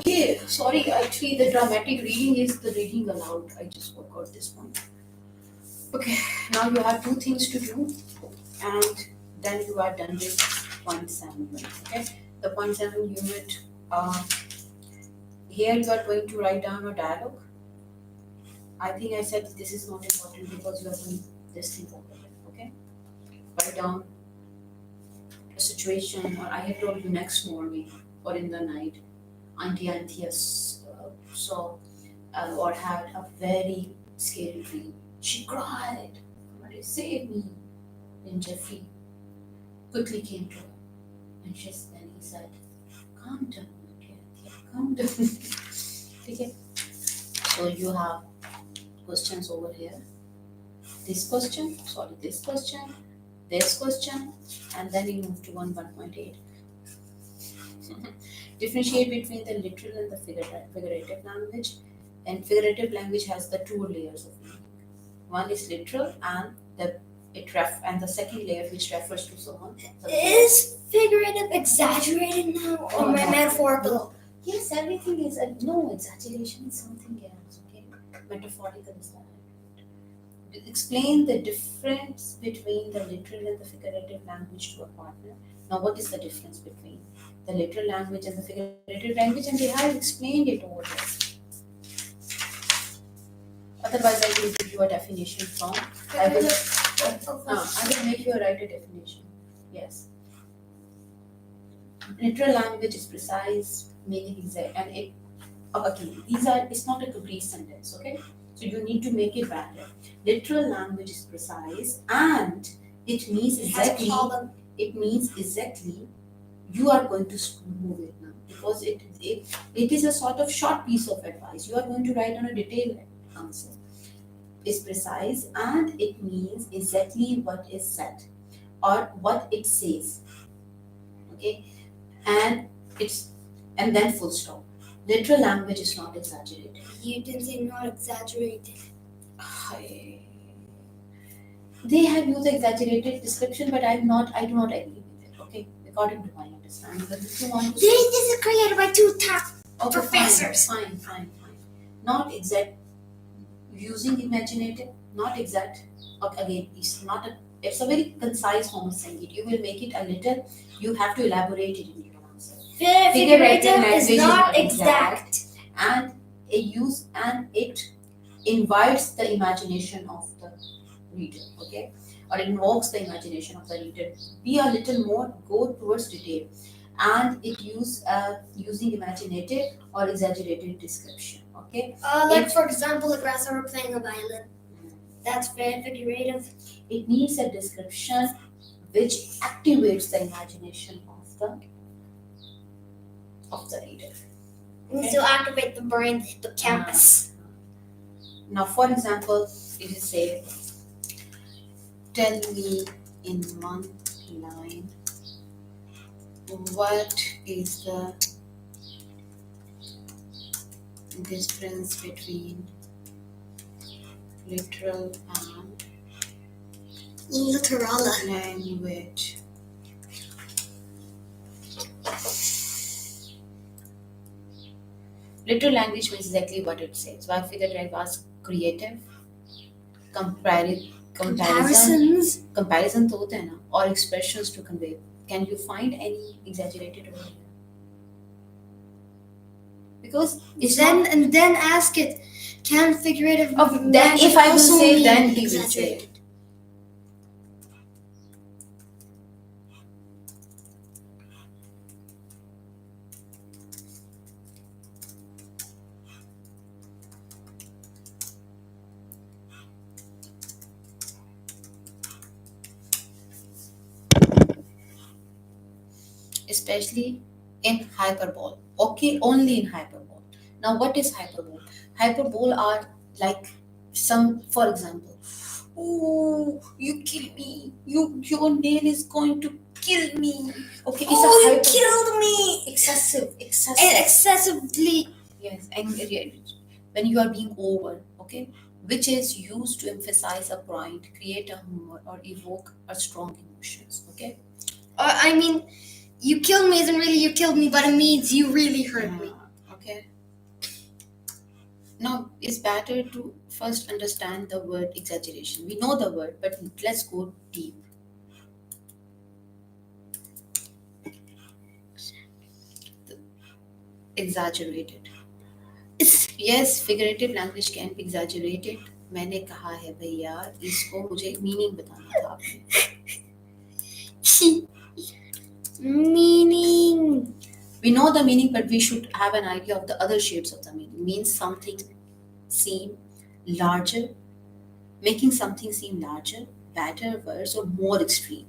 Okay, sorry, actually the dramatic reading is the reading aloud. I just forgot this one. Okay, now you have two things to do and then you are done with point 7 unit. Okay, the point 7 unit, here you are going to write down a dialogue. I think I said this is not important because you are doing this thing over here. Okay, write down a situation, or I have told you next morning or in the night, Auntie Antheus saw or had a very scary dream. She cried, "Somebody save me." Then Jeffrey quickly came to her and then he said, "Calm down, Auntie Anthea, calm down." Okay, so you have questions over here. This question, this question, and then you move to 1.8. Differentiate between the literal and the figurative language. And figurative language has the two layers of meaning. One is literal, and the second layer which refers to someone. Is figurative exaggerated now or No. metaphorical? Yes, everything is no, exaggeration is something else. Okay, metaphorical is that. Explain the difference between the literal and the figurative language to a partner. Now, what is the difference between the literal language and the figurative language? And they have explained it over there. Otherwise, I will give you a definition from. I will make you write a definition. Yes. Literal language is precise, meaning exact, and it's not a complete sentence. Okay. So you need to make it better. Literal language is precise and it means exactly. It means exactly you are going to move it now because it is a sort of short piece of advice. You are going to write on a detailed answer. It's precise and it means exactly what is said or what it says. Okay, and then full stop. Literal language is not exaggerated. You didn't say not exaggerated. They have used exaggerated description, but I do not agree with it. Okay, according to my understanding. But if you want to They disagree by two top professors. Fine. Not exact. Using imaginative, not exact. Again, it's a very concise form of saying it. You will make it a little. You have to elaborate it in your answer. Figurative is not exact. And it invites the imagination of the reader, okay, or it invokes the imagination of the reader. Be a little more, go towards detail, and it using imaginative or exaggerated description, okay. For example, a grasshopper playing a violin. That's very figurative. It needs a description which activates the imagination of the reader. It needs to activate the brain, the campus. Now, for example, it is say, tell me in one line what is the difference between literal and literal language. Literal language means exactly what it says. Why figurative was creative, comparisons तो होते हैं ना, or expressions to convey. Can you find any exaggerated over here? Because then ask it. Can figurative? Then if I will say, then he will say it. Especially in hyperbole. Okay, only in hyperbole. Now, what is hyperbole? Hyperbole are like for example, oh, you kill me. Your nail is going to kill me. Okay, it's you killed me. Excessively. Yes, and when you are being over, okay, which is used to emphasize a point, create a humor, or evoke a strong emotions. Okay. I mean, you killed me isn't really you killed me, but it means you really hurt me. Okay. Now, it's better to first understand the word exaggeration. We know the word, but let's go deep. Exaggerated. Yes, figurative language can be exaggerated. मैंने कहा है भैया इसको मुझे meaning बताना था आपने. Meaning. We know the meaning, but we should have an idea of the other shapes of the meaning. Means something seem larger, making something seem larger, better, worse, or more extreme.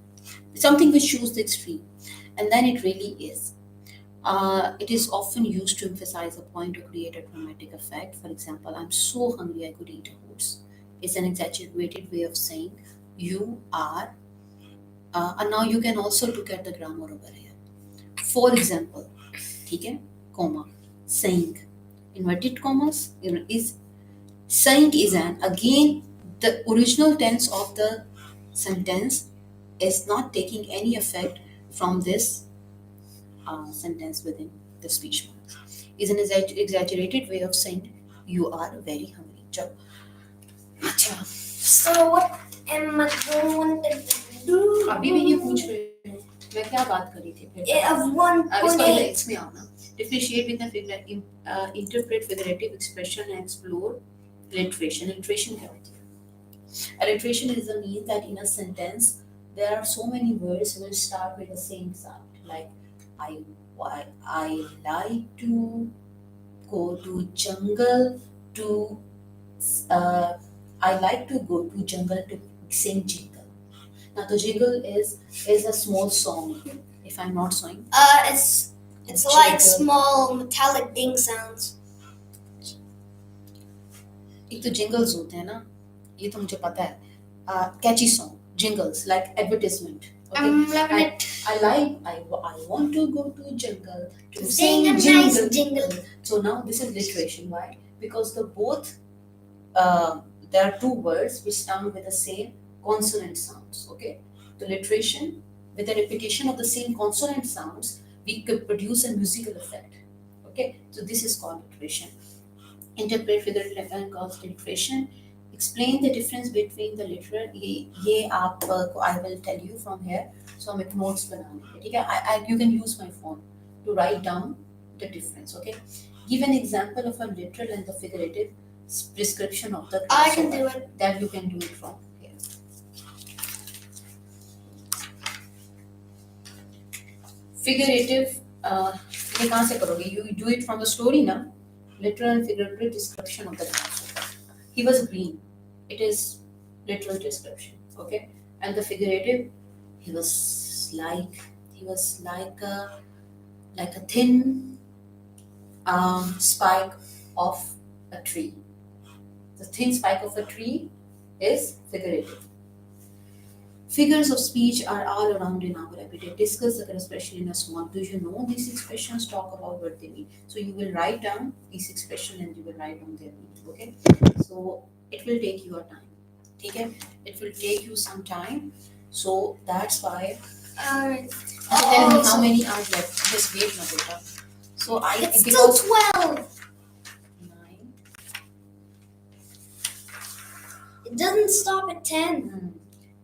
Something which shows the extreme, and then it really is. It is often used to emphasize a point or create a dramatic effect. For example, I'm so hungry I could eat a horse. It's an exaggerated way of saying you are. And now you can also look at the grammar over here. For example, ठीक है, comma, saying, inverted commas, is saying is an again the original tense of the sentence is not taking any effect from this sentence within the speech marks. Is an exaggerated way of saying you are very hungry. चलो. अच्छा. So what am I going to do? अभी भी ये पूछ रहे हो मैं क्या बात करी थी फिर? Of 1.8. इसमें आओ ना. Differentiate with the figure, interpret figurative expression and explore alliteration. Alliteration क्या होती है? Alliteration is the mean that in a sentence there are so many words which start with the same sound. Like I like to go to jungle to I like to go to jungle to sing jingle. Now the jingle is a small song. If I'm not sewing. It's like small metallic ding sounds. एक तो jingles होते हैं ना, ये तो मुझे पता है. Catchy song, jingles like advertisement. Okay? I'm loving it. I want to go to jungle to Sing a jingle. nice jingle. So now this is alliteration. Why? Because the both there are two words which sound with the same consonant sounds. Okay, the alliteration with the repetition of the same consonant sounds, we could produce a musical effect. Okay, so this is called alliteration. Interpret figurative and cause alliteration. Explain the difference between the literal. ये आप I will tell you from here. So हम एक notes बना लेंगे. ठीक है? You can use my phone to write down the difference. Okay. Give an example of a literal and the figurative prescription of the. I can do it. That you can do it from here. Figurative. ये कहाँ से करोगे? You do it from the story ना. Literal and figurative description of the grasshopper. He was green. It is literal description. Okay. And the figurative, he was like a thin spike of a tree. The thin spike of a tree is figurative. Figures of speech are all around in our everyday. Discuss the expression in a small. Do you know these expressions? Talk about what they mean. So you will write down these expressions and you will write down their meaning. Okay. So it will take your time. Okay. It will take you some time. So that's why. Alright. Tell me how many are left. Just wait, my beta. So It's still 12. 9. It doesn't stop at 10.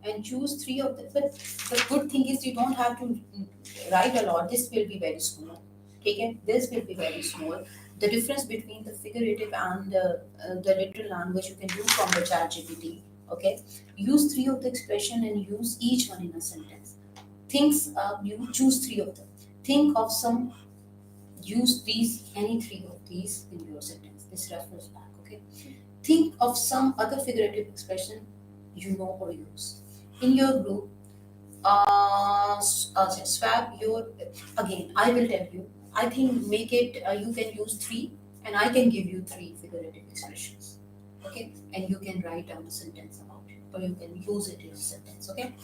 And choose 3 of them. But the good thing is you don't have to write a lot. This will be very small. Okay? This will be very small. The difference between the figurative and the literal language you can do from the ChatGPT. Okay? Use 3 of the expression and use each one in a sentence. You choose 3 of them. Think of some. Use any 3 of these in your sentence. This refers back. Okay? Think of some other figurative expression you know or use. In your group, swap your, again, I will tell you, I think make it, you can use 3 and I can give you 3 figurative expressions. Okay, and you can write down a sentence about it or you can use it in a sentence. Okay,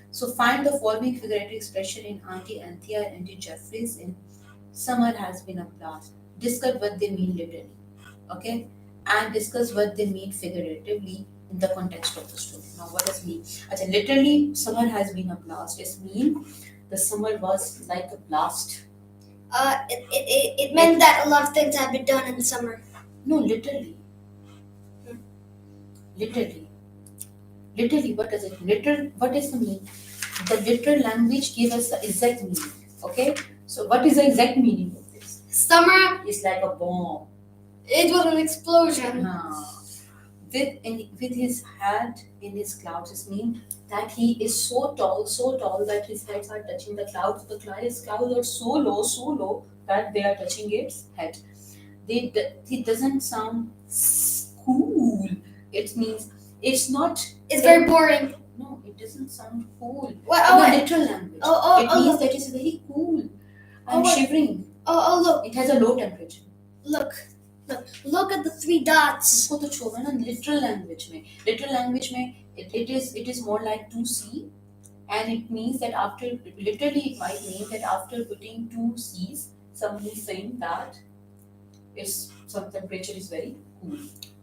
so find the following figurative expression in Auntie Anthea and Auntie Jeffries in Summer has been a blast. Discuss what they mean literally. Okay, and discuss what they mean figuratively in the context of the story. Now, what does mean? Achha, literally, summer has been a blast. It means the summer was like a blast. It meant that a lot of things had been done in the summer. No, literally. Literally. Literally, what does it? Literal, what is the meaning? The literal language gave us the exact meaning. Okay? So, what is the exact meaning of this? Summer, It's like a bomb. it was an explosion. With his head in his clouds, it means that he is so tall that his heads are touching the clouds. His clouds are so low that they are touching its head. He doesn't sound cool. It means it's not. It's very boring. No, it doesn't sound cool. What? In Oh, the wait. literal language, Oh, it means look. that it's very cool. Oh, I'm wait. shivering. Oh, look. It has a low temperature. Look at the 3 dots. इसको तो छोड़ो ना literal language में it is more like to see, and it means that after literally it might mean that after putting 2 C's, someone is saying that some temperature is very cool.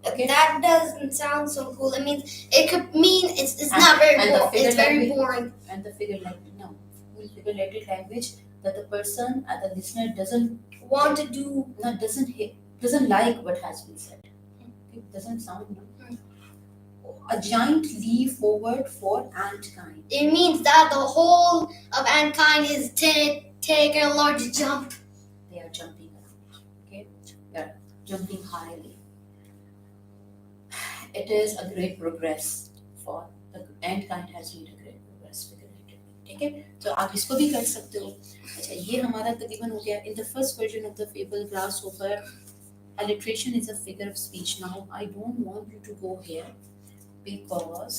Okay. That doesn't sound so cool. It means it could mean it's And- not very and the boring. figure It's very language- boring. And the figure figurative language that the person and the listener doesn't Want to do doesn't like what has been said. It doesn't sound. A giant leap forward for ant kind. it means that the whole of mankind is taking a large jump. They are jumping around. Okay, they are jumping highly. It is a great progress for the ant kind has made a great progress figuratively. ठीक है, तो आप इसको भी कर सकते हो. अच्छा, ये हमारा तकरीबन हो गया. In the first version of the fable grasshopper, alliteration is a figure of speech. Now I don't want you to go here because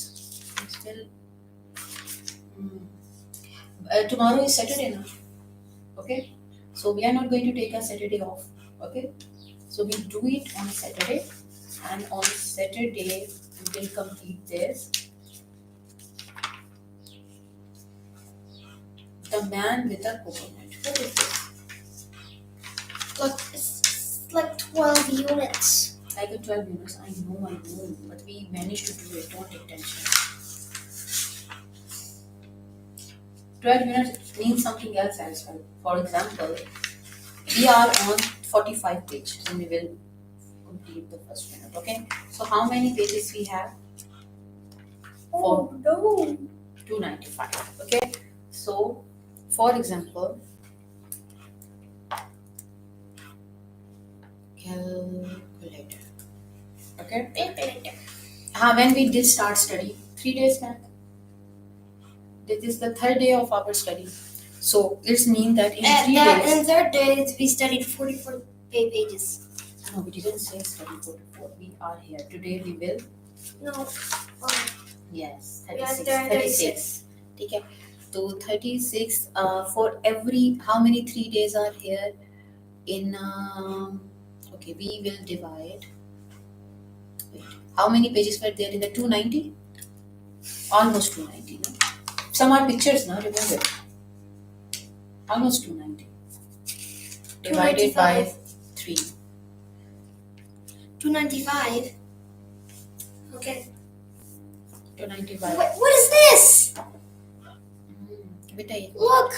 it's still tomorrow is Saturday now. Okay, so we are not going to take a Saturday off. Okay, so we do it on Saturday, and on Saturday we will complete this. The man with a coconut. What is this? Look, it's like 12 units. Like a 12 units. I know, but we managed to do it. Don't take tension. 12 units means something else as well. For example, we are on 45 pages and we will complete the first unit. Okay. So how many pages we have? Oh no! 295. Okay. So, for example, calculator. Okay. When we did start study 3 days back. This is the 3rd day of our study. So it means that in 3 days. In 3rd days, we studied 44 pages. No, we didn't say study 44. We are here today. We will. No. Yes, We are 36. there, 36. Okay. So 36. For every how many 3 days are here? In okay, we will divide. Wait, how many pages were there in the 290? Almost 290. No? Some are pictures, no? Remember. Almost 290. Divided by 3. 295. Okay. 295. What is this? Beta, Look.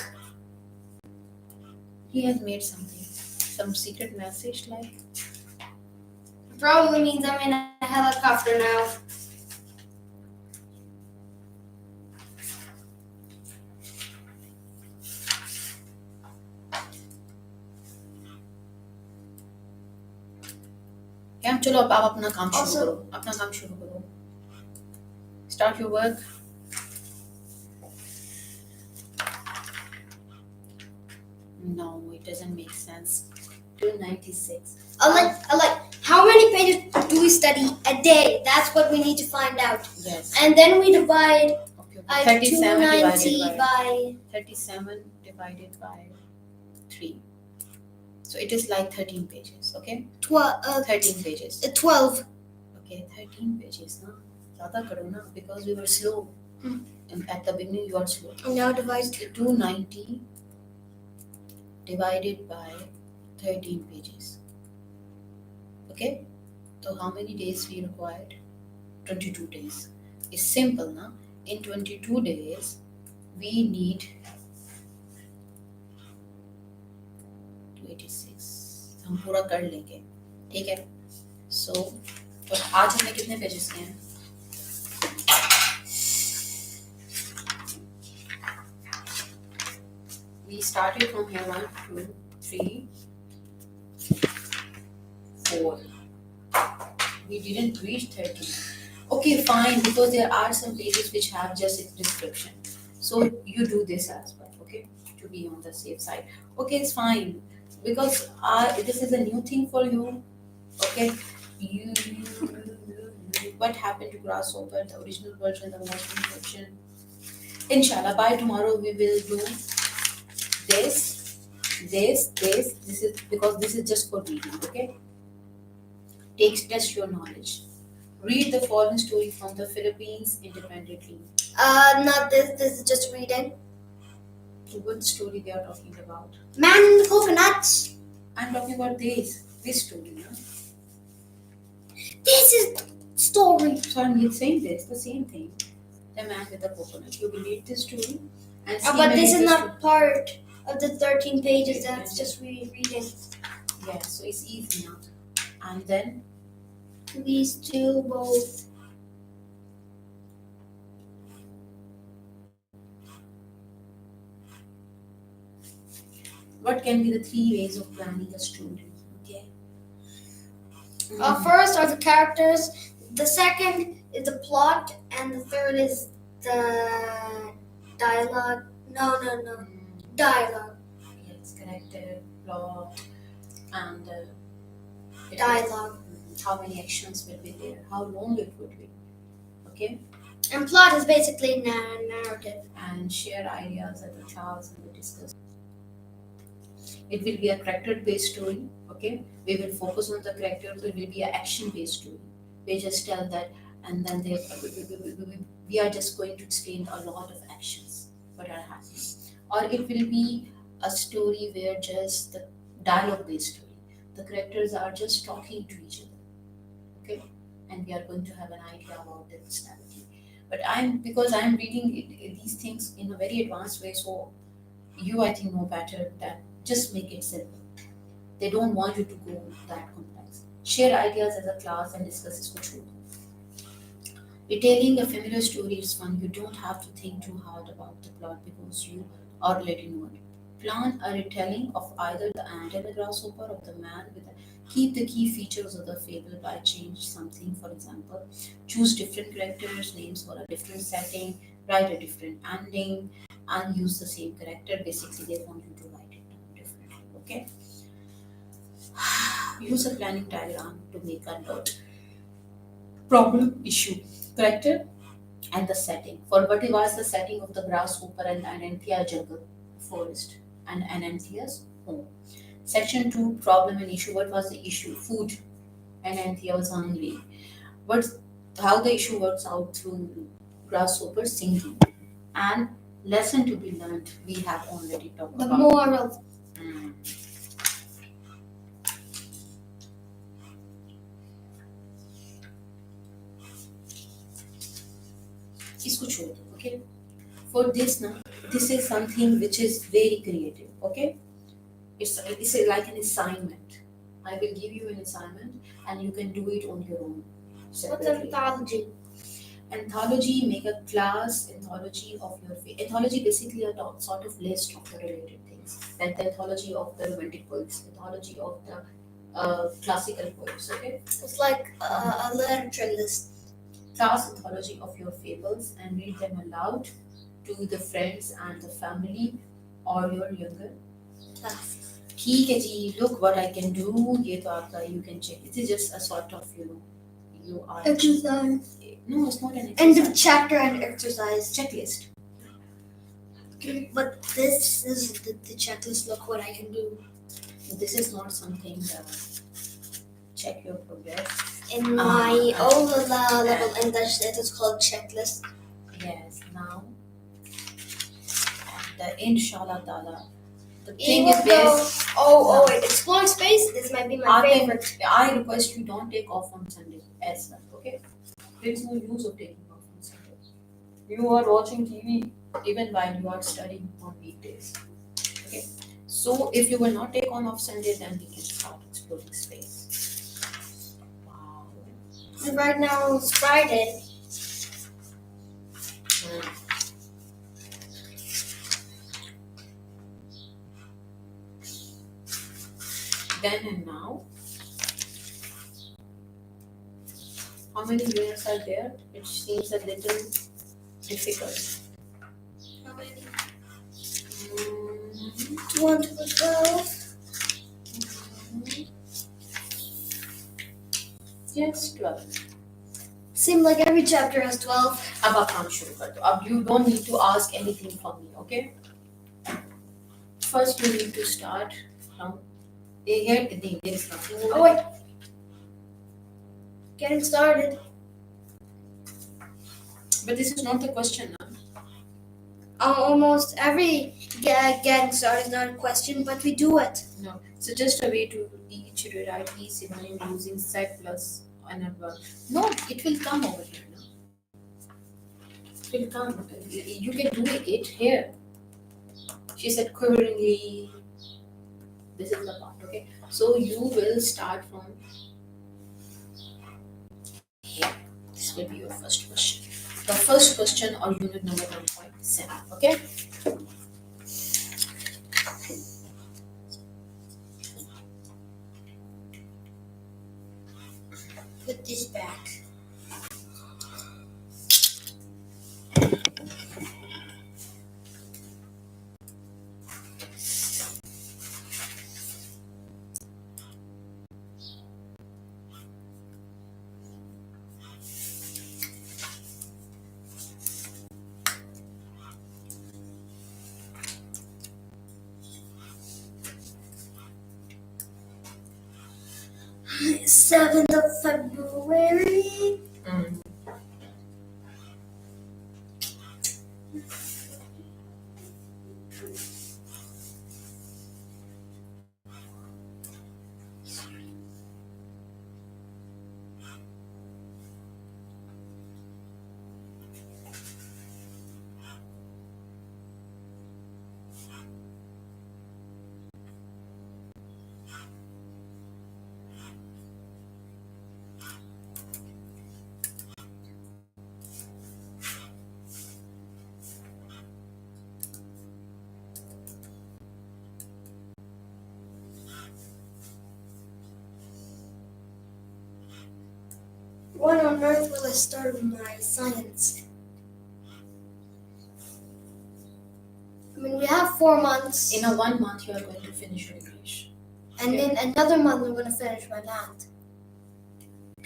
he has made something. Some secret message like. Probably means I'm in a helicopter now. क्या चलो अब आप अपना काम शुरू Also- करो. अपना काम शुरू करो. Start your work. No, it doesn't make sense. 296. I like. How many pages do we study a day? That's what we need to find out. Yes. And then we divide Okay. 290 divided by by 37 divided by 3. So it is like 13 pages. Okay. 13 pages. 12. Okay, 13 pages. Na? ज़्यादा करो ना because we were slow. Hmm. And at the beginning you are slow. And now divide 290 divided by 13 pages. Okay, so how many days we required? 22 days. It's simple, na? In 22 days, we need to 86 हम पूरा कर लेंगे, ठीक है. So तो आज हमने कितने पेजेस किए हैं? We started from here 1, 2, 3, 4. We didn't reach 13. Okay, fine, because there are some pages which have just a description. So you do this as well, okay, to be on the safe side. Okay, it's fine, because this is a new thing for you. Okay, what happened to Grasshopper, the original version, the modern version. Inshallah, by tomorrow we will do this. This is because this is just for reading. Okay, test your knowledge. Read the following story from the Philippines independently. Not this. This is just reading. So what story they are talking about? Man in the coconuts. I'm talking about this story. No? This is story. So I'm saying this, the same thing. The man with the coconut. You will read this story and see But many this is of not part of the 13 pages. That's just reading. Yeah, so it's easy now. And then These two both. what can be the 3 ways of planning a story? Okay. First are the characters. The second is the plot, and the third is the dialogue. No. Dialogue. Yes, character, plot, and Dialogue. how many actions will be there, how long it would be. Okay, And plot is basically narrative. and share ideas at the class and we discuss. It will be a character-based story. Okay, we will focus on the characters. It will be an action-based story. We just tell that, and then we are just going to explain a lot of actions what are happening. Or it will be a story where just the dialogue-based story. The characters are just talking to each other. Okay, and we are going to have an idea about their personality. But because I'm reading these things in a very advanced way, so you I think know better that just make it simple. They don't want you to go that complex. Share ideas as a class and discuss इसको छोड़ो. Retailing a familiar story is fun. You don't have to think too hard about the plot because you already know it. Plan a retelling of either the ant and the grasshopper or the man with a keep the key features of the fable by change something. For example, choose different characters, names for a different setting, write a different ending, and use the same character. Basically, they want you to write it down differently. Okay. Use a planning diagram to make a note. Problem, issue, character, and the setting. For what was the setting of the grasshopper and Ananthia jungle, forest, and Ananthia's home. Section 2, problem and issue. What was the issue? Food. Ananthia was hungry. What's how the issue works out through grasshopper singing. And lesson to be learned. We have already talked The about. moral. Hmm. इसको छोड़ दो, okay? For this now, this is something which is very creative, okay? It's like an assignment. I will give you an assignment and you can do it on your own. What's Separately. anthology? Anthology, make a class anthology of your favorite. Anthology basically a sort of list of the related things, like the anthology of the romantic poets, anthology of the classical poets. Okay, It's like a literature list. class anthology of your fables and read them aloud to the friends and the family or your younger class. ठीक है जी, look what I can do. ये तो आपका you can check. It is just a sort of you are Exercise. no, it's not an End exercise. of chapter and exercise. Checklist. But this is the checklist. Look what I can do. This is not something check your progress. In my old level English, it is called checklist. Yes, now the inshallah ta'ala. The thing is this. Wait, exploring space. This might be my favorite. I request you don't take off on Sunday as well. Okay, there is no use of taking off on Sunday. You are watching TV even while you are studying on weekdays. Okay, So if you will not take on off Sunday, then we can start exploring space. Wow. And right now it's Friday. Mm. Then and now, how many units are there? It seems a little difficult. How many? Mm. 1 to 12. Yes, 12. Seems like every chapter has 12. अब आप काम शुरू कर दो. अब you don't need to ask anything from me, okay? First, you need to start from here. There is nothing over Oh, wait. Getting started. But this is not the question now. Almost every getting started is not a question, but we do it. No. So just a way to each rewrite each synonym using set plus an adverb. No, it will come over here now. It will come. You can do it here. She said quiveringly. This is the part, okay? So you will start from here. This will be your first question. The first question or unit number 1.7, okay? Put this back. February 7th of February. Mm. When on earth will I start my science? I mean, we have 4 months. In a 1 month, you are going to finish your English. And in another month, I'm going to finish my math.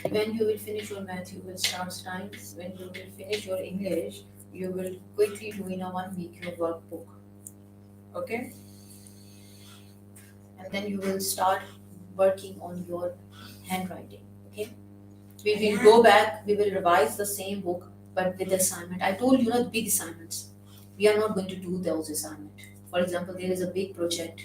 When you will finish your math, you will start science. When you will finish your English, you will quickly do in a 1 week your workbook. Okay? And then you will start working on your handwriting. Okay? We will go back, we will revise the same book but with assignment. I told you, the big assignments. We are not going to do those assignments. For example, there is a big project.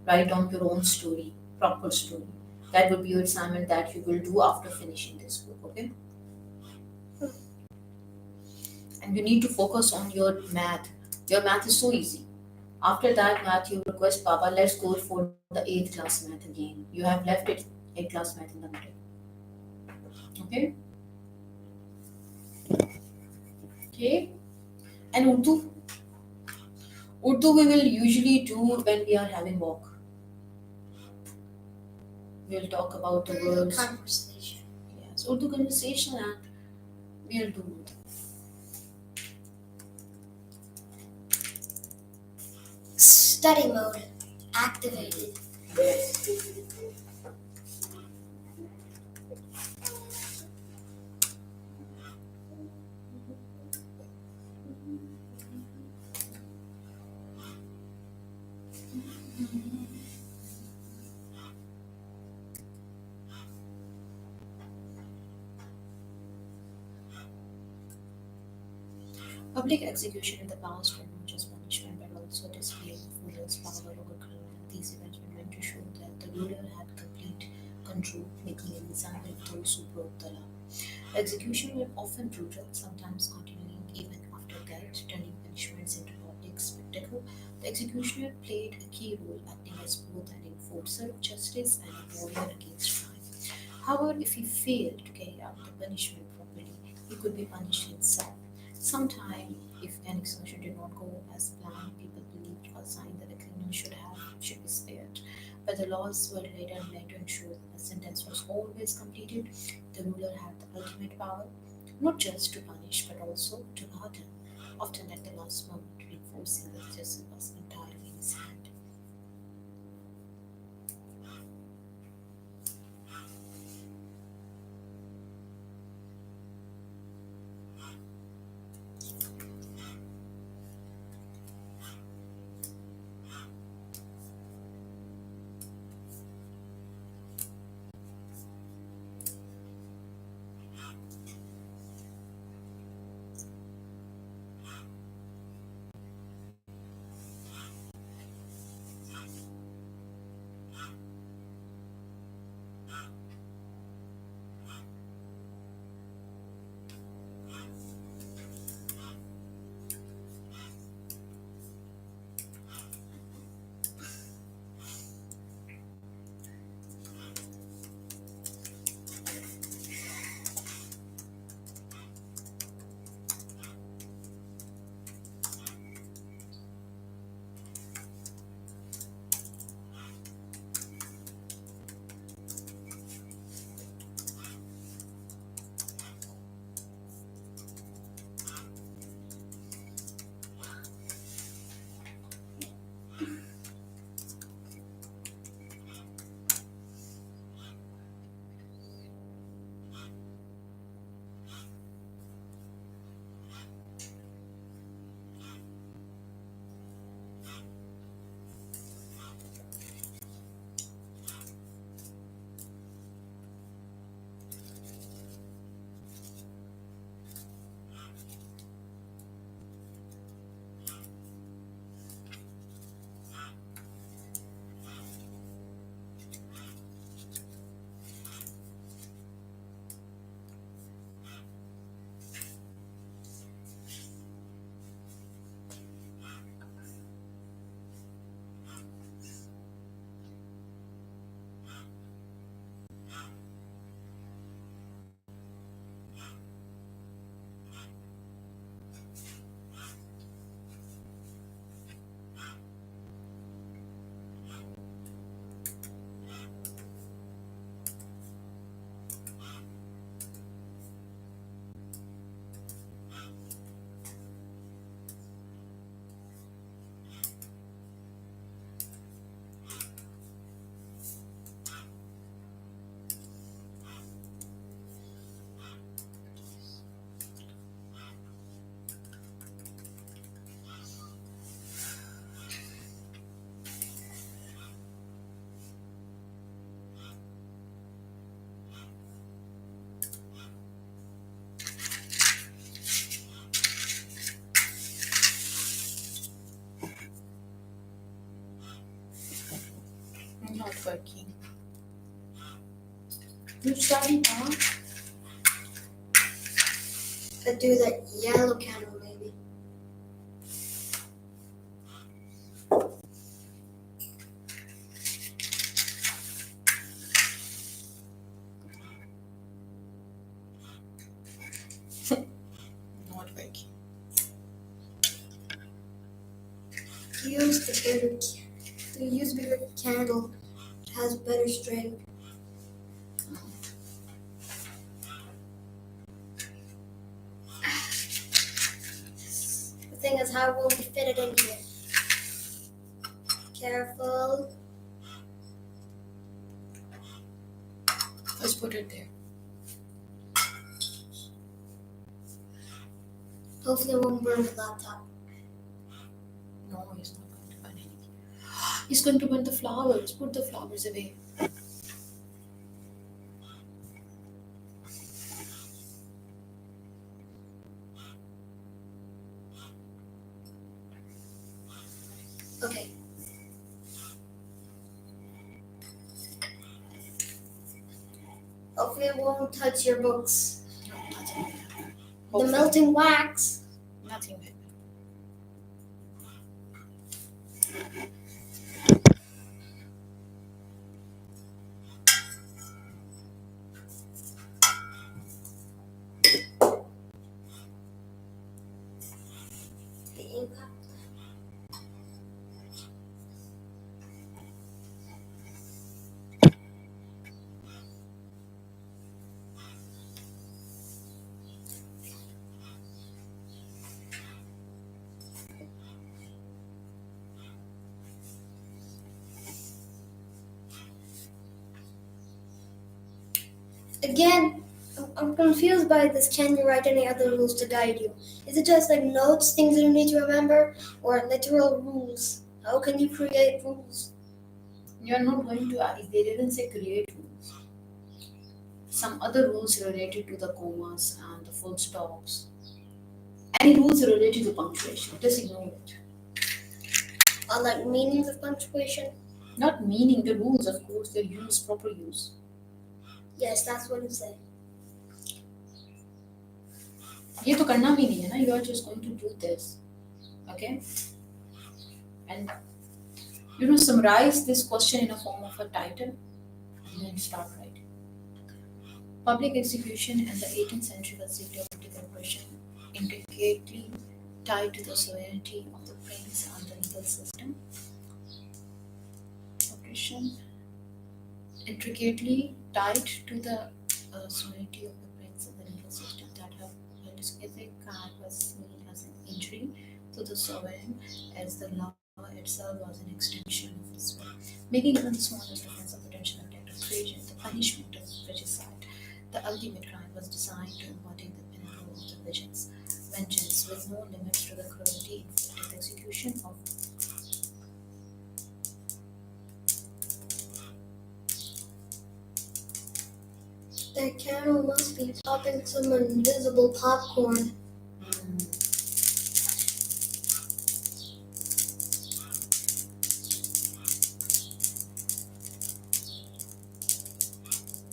Write down your own story, proper story. That would be your assignment that you will do after finishing this book, okay? And you need to focus on your math. Your math is so easy. After that math, you request Papa, let's go for the 8th class math again. You have left it 8th class math in the middle. Okay? Okay? And Urdu? Urdu we will usually do when we are having walk. We'll talk about the words. Conversation. Yes, Urdu conversation and we'll do it. Study mode activated. Yes. Public execution in the past were not just punishment but also display of ruler's power over crowd. These events were meant to show that the ruler had complete control, making an example of those who broke the law. Execution were often brutal, sometimes continuing even after death, turning punishments into public spectacle. The executioner played a key role, acting as both an enforcer of justice and a warrior against crime. However, if he failed to carry out the punishment properly, he could be punished himself. Sometimes, if an execution did not go as planned, people believed or signed that the criminal should be spared. But the laws were later made to ensure that the sentence was always completed. The ruler had the ultimate power, not just to punish but also to pardon, often at the last moment, reinforcing that justice was entirely in his hand. Not working. You studied, huh? I do that yellow candle maybe. Not working. Use the bigger use bigger candle. It has better strength. The thing is, how will we fit it in here? Careful. Let's put it there. Hopefully, it won't burn the laptop. No, he's not going to burn anything. He's going to burn the flowers. Put the flowers away. Okay. Hopefully, it won't touch your books. No, nothing will happen. The Hopefully. melting wax. Nothing will Again, I'm confused by this. Can you write any other rules to guide you? Is it just like notes, things you need to remember, or literal rules? How can you create rules? You're not going to, they didn't say create rules. Some other rules related to the commas and the full stops. Any rules related to punctuation, just ignore it. Or like meanings of punctuation? Not meaning the rules, of course, their use, proper use. Yes, that's what you say. ये तो करना भी नहीं है ना, you are just going to do this, okay? And summarize this question in a form of a title and then start writing. Public execution in the 18th century was a political question intricately tied to the sovereignty of the prince and the legal system. Oppression intricately tied to the sovereignty of the prince and the legal system that have specific was seen as an injury to the sovereign, as the law itself was an extension of his will, making even the smallest offense a potential act of treason. The punishment of regicide, the ultimate crime, was designed to embody the pinnacle of the vengeance, with no limits to the cruelty inflicted. The execution of That candle must be popping some invisible popcorn.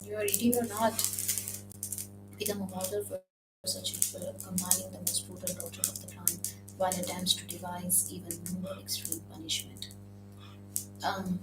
you are eating or not become a model for such people, combining the most brutal torture of the crime while attempts to devise even more extreme punishment. Um,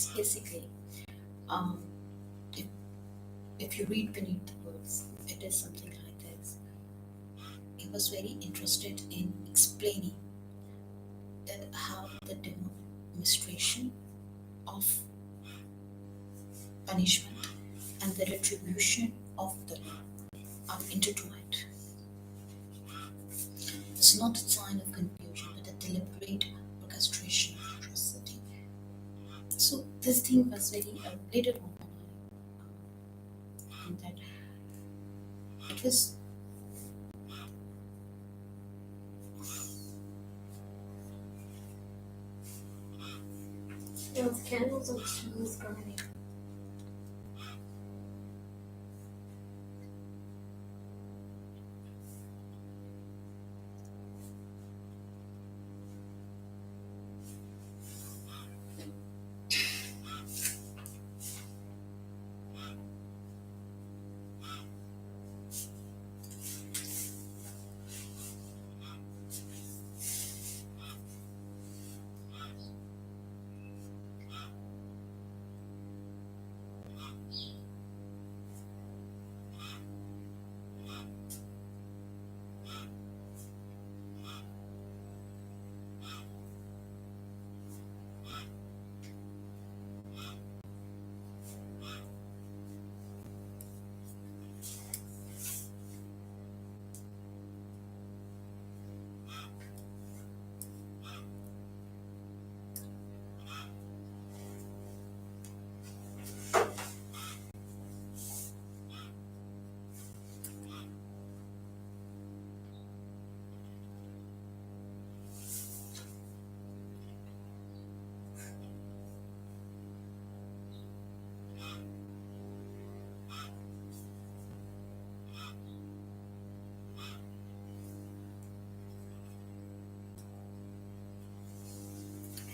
It's basically, um, if, if you read beneath the words, it is something like this. He was very interested in explaining that how the demonstration of punishment and the retribution of the law are intertwined. It's not a sign of confusion, but a deliberate orchestration of atrocity. So this thing was very later on that it was You know, the candles are smooth burning.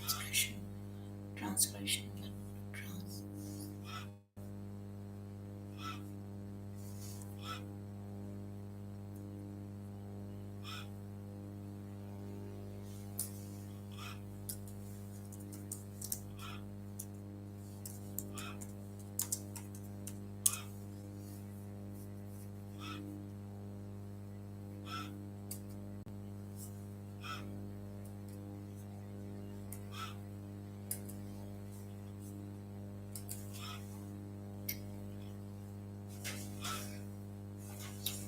transgression, transgression, but trans.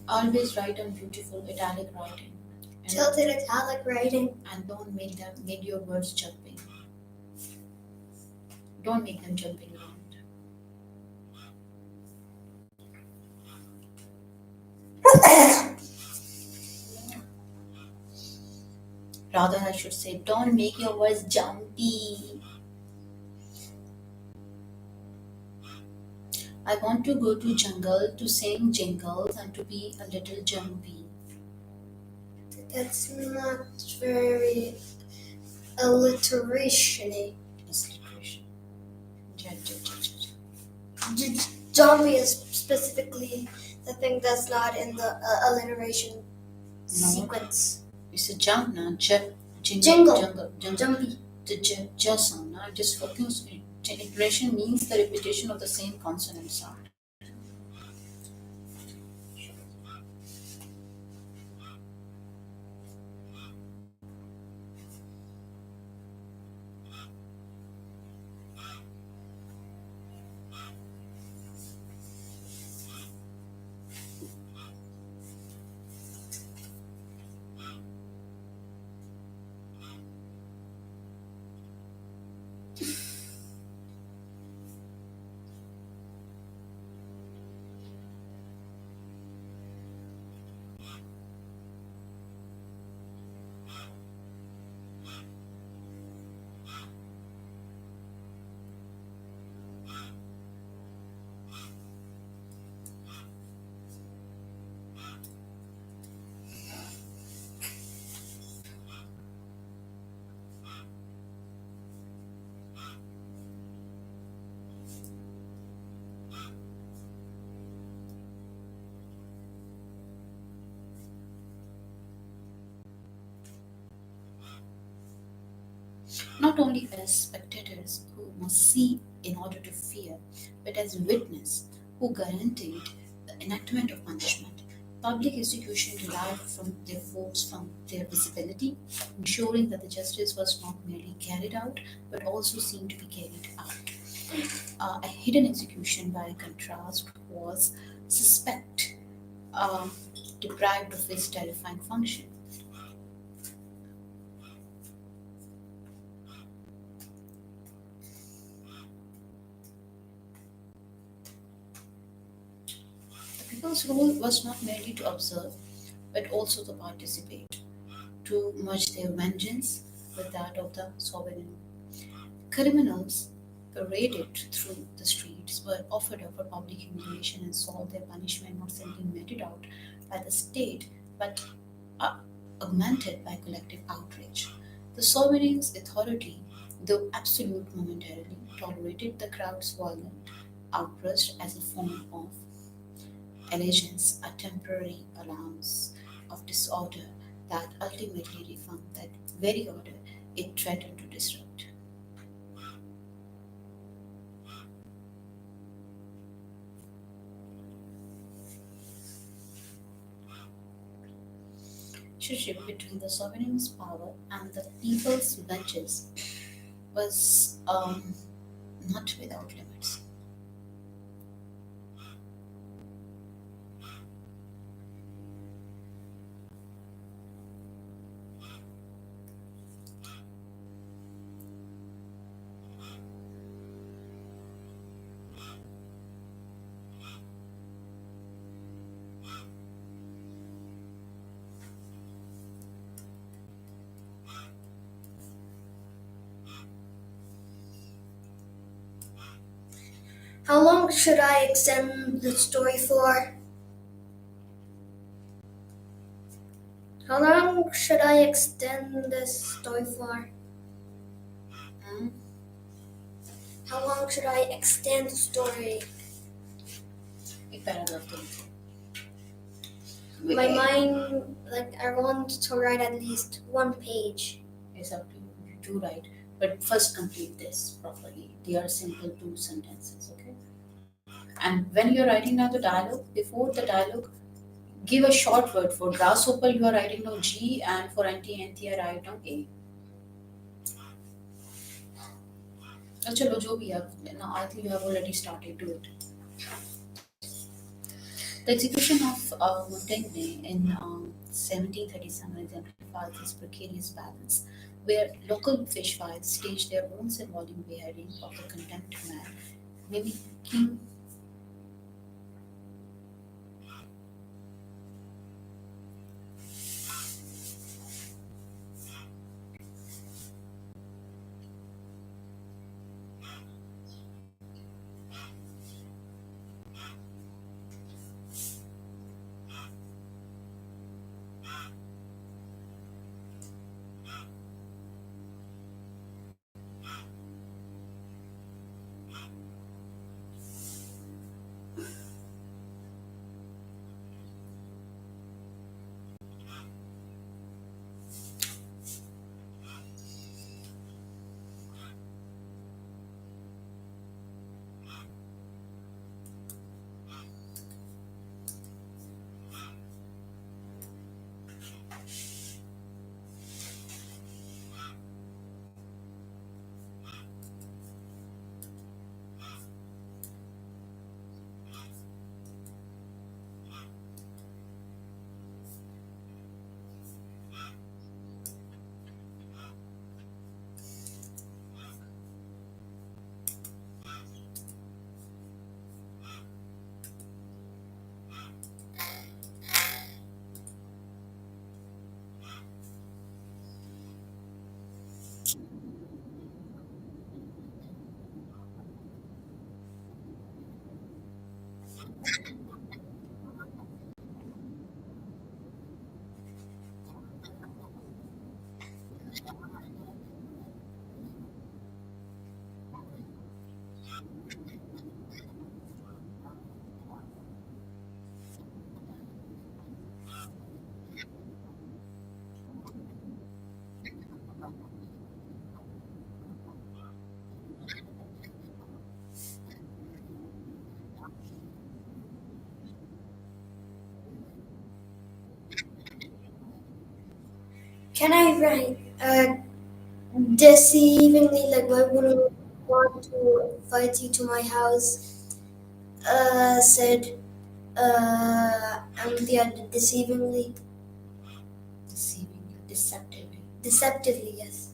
Always write on beautiful italic writing, and, Tilted italic writing. and don't make your words jumping. Don't make them jumping around. Rather, I should say, don't make your words jumpy. I want to go to jungle to sing jingles and to be a little jumpy. That's not very alliteration-y. It's alliteration. Ja, ja, ja, ja, ja. Zombie is specifically the thing that's not in the alliteration sequence. It's a jump now. Jingle. Jungle. Jumpy. The ja sound. Now just focus. Iteration means the repetition of the same consonant sound. Not only as spectators who must see in order to fear, but as witness who guaranteed the enactment of punishment. Public execution derived from their votes from their visibility, ensuring that the justice was not merely carried out but also seemed to be carried out. A hidden execution, by contrast, was suspect, um, deprived of its terrifying function. The people's role was not merely to observe, but also to participate, to merge their vengeance with that of the sovereign. Criminals paraded through the streets were offered up for public humiliation and saw their punishment not simply meted out by the state, but uh, augmented by collective outrage. The sovereign's authority, though absolute momentarily, tolerated the crowd's violent outburst as a form of allegiance, a temporary allowance of disorder that ultimately reformed that very order it threatened to disrupt. Relationship between the sovereign's power and the people's vengeance was not without limits. How long should I extend the story for? How long should I extend this story for? Hmm? How long should I extend the story? एक paragraph तो लिखो. My mind, like, I want to write at least one page. It's up to you. You do write, but first complete this properly. They are simple two sentences, okay? And when you're writing down the dialogue, before the dialogue, give a short word. For grasshopper, you are writing down G, and for anti, I write down A. चलो जो भी है now I think you have already started to it. The execution of Montaigne in 1737 exemplifies this precarious balance, where local fishwives staged their own symbolic beheading of the condemned man, mimicking Can I write deceivingly? Like, why wouldn't you want to invite you to my house? Said yeah, deceivingly. Deceiving, deceptively. Deceptively, yes.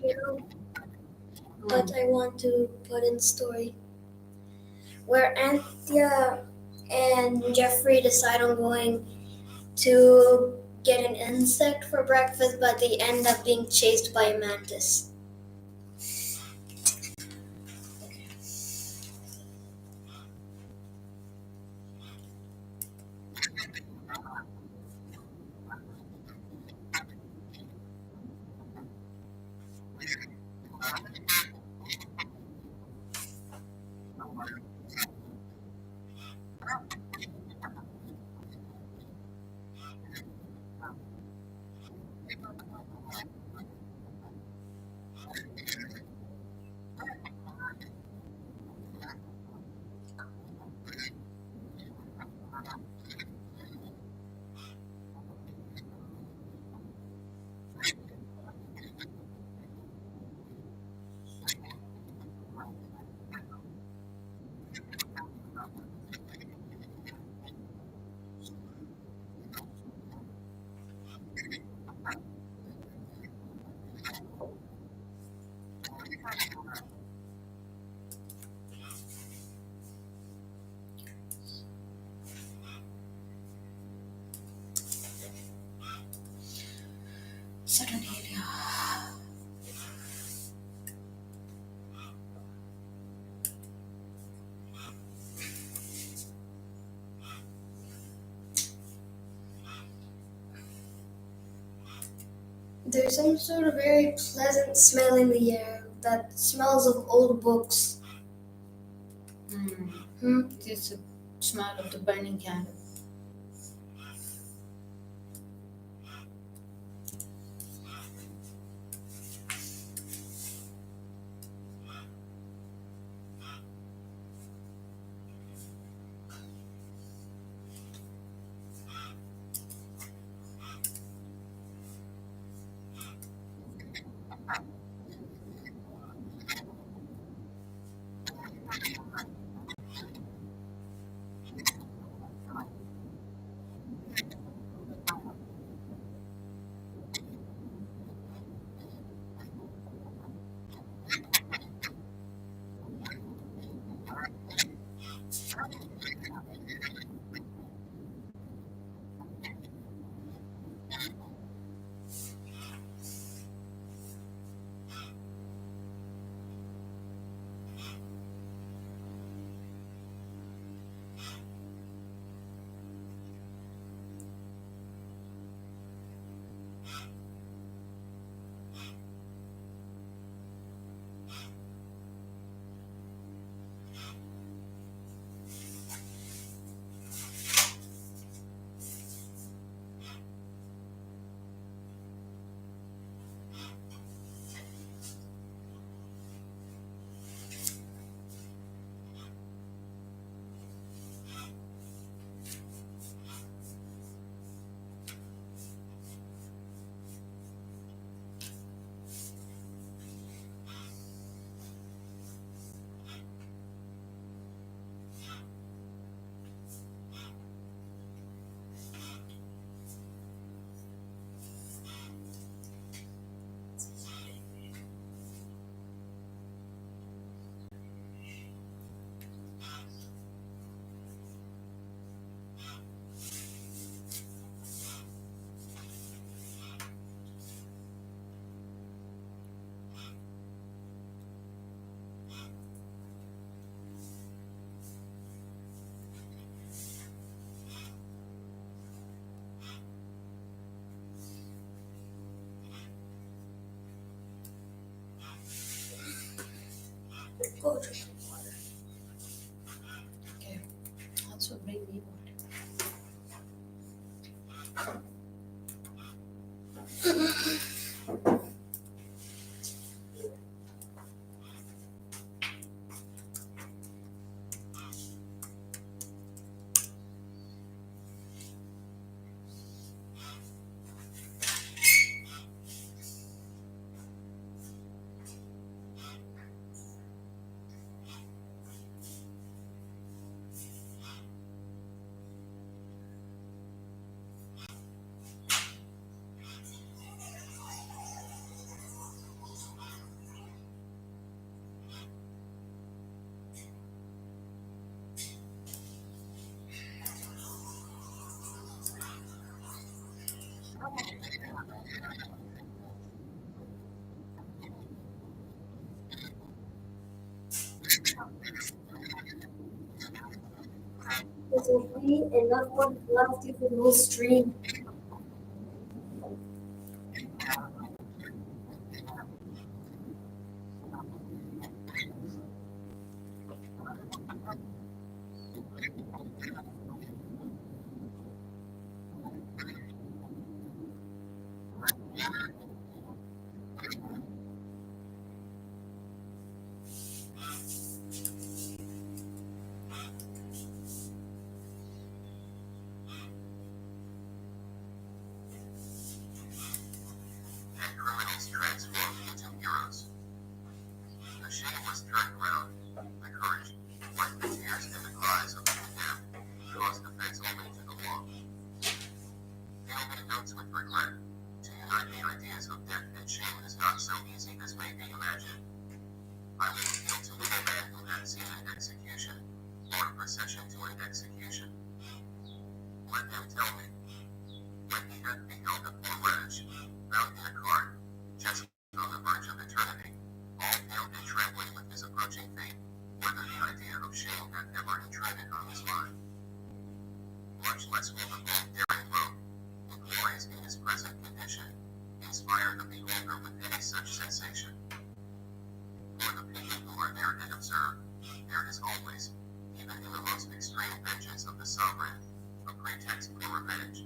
You know, but I want to put in story where Anthea and Jeffrey decide on going to get an insect for breakfast, but they end up being chased by a mantis. Saturnalia. There's some sort of very pleasant smell in the air that smells of old books. It's the smell of the burning candle. Go drink some water. Okay, that's what bring me water. It will be enough one left if it will stream. And criminals transformed into heroes. The shameless turnaround, the courage, like the tears and the cries of the condemned, caused offense only to the law. Gilman notes with regret, to unite the ideas of death and shame is not so easy as may be imagined. I would appeal to any man who had seen an execution, or a procession to an execution. Let him tell me. when he had beheld a poor wretch, bound in a cart, just on the verge of eternity, all pale and trembling with his approaching fate, whether the idea of shame had ever intruded on his mind. Much less will the bold daring rogue, who glories in his present condition, inspire the beholder with any such sensation. For the people who are there and observe, there is always, even in the most extreme vengeance of the sovereign, a pretext for revenge.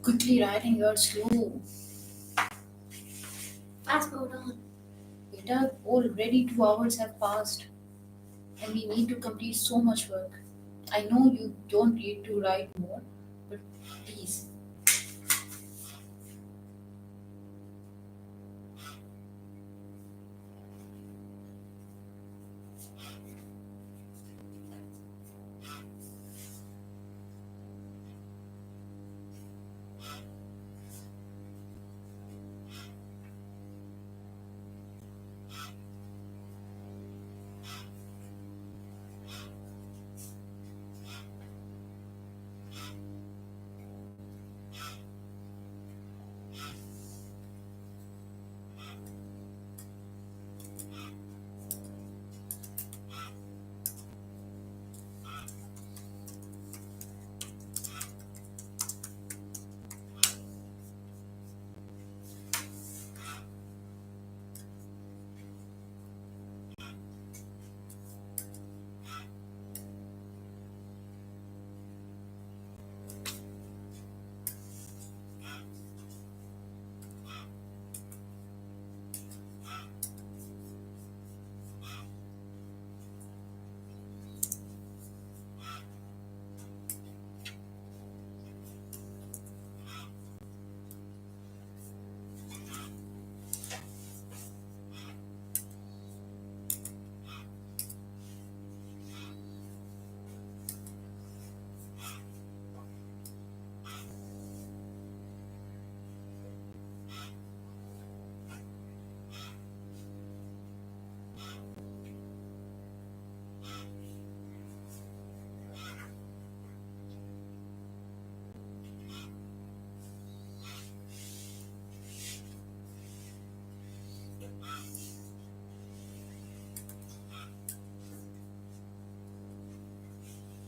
Quickly writing, you're slow. Fast mode on. It are already 2 hours have passed, and we need to complete so much work. I know you don't need to write more, but please.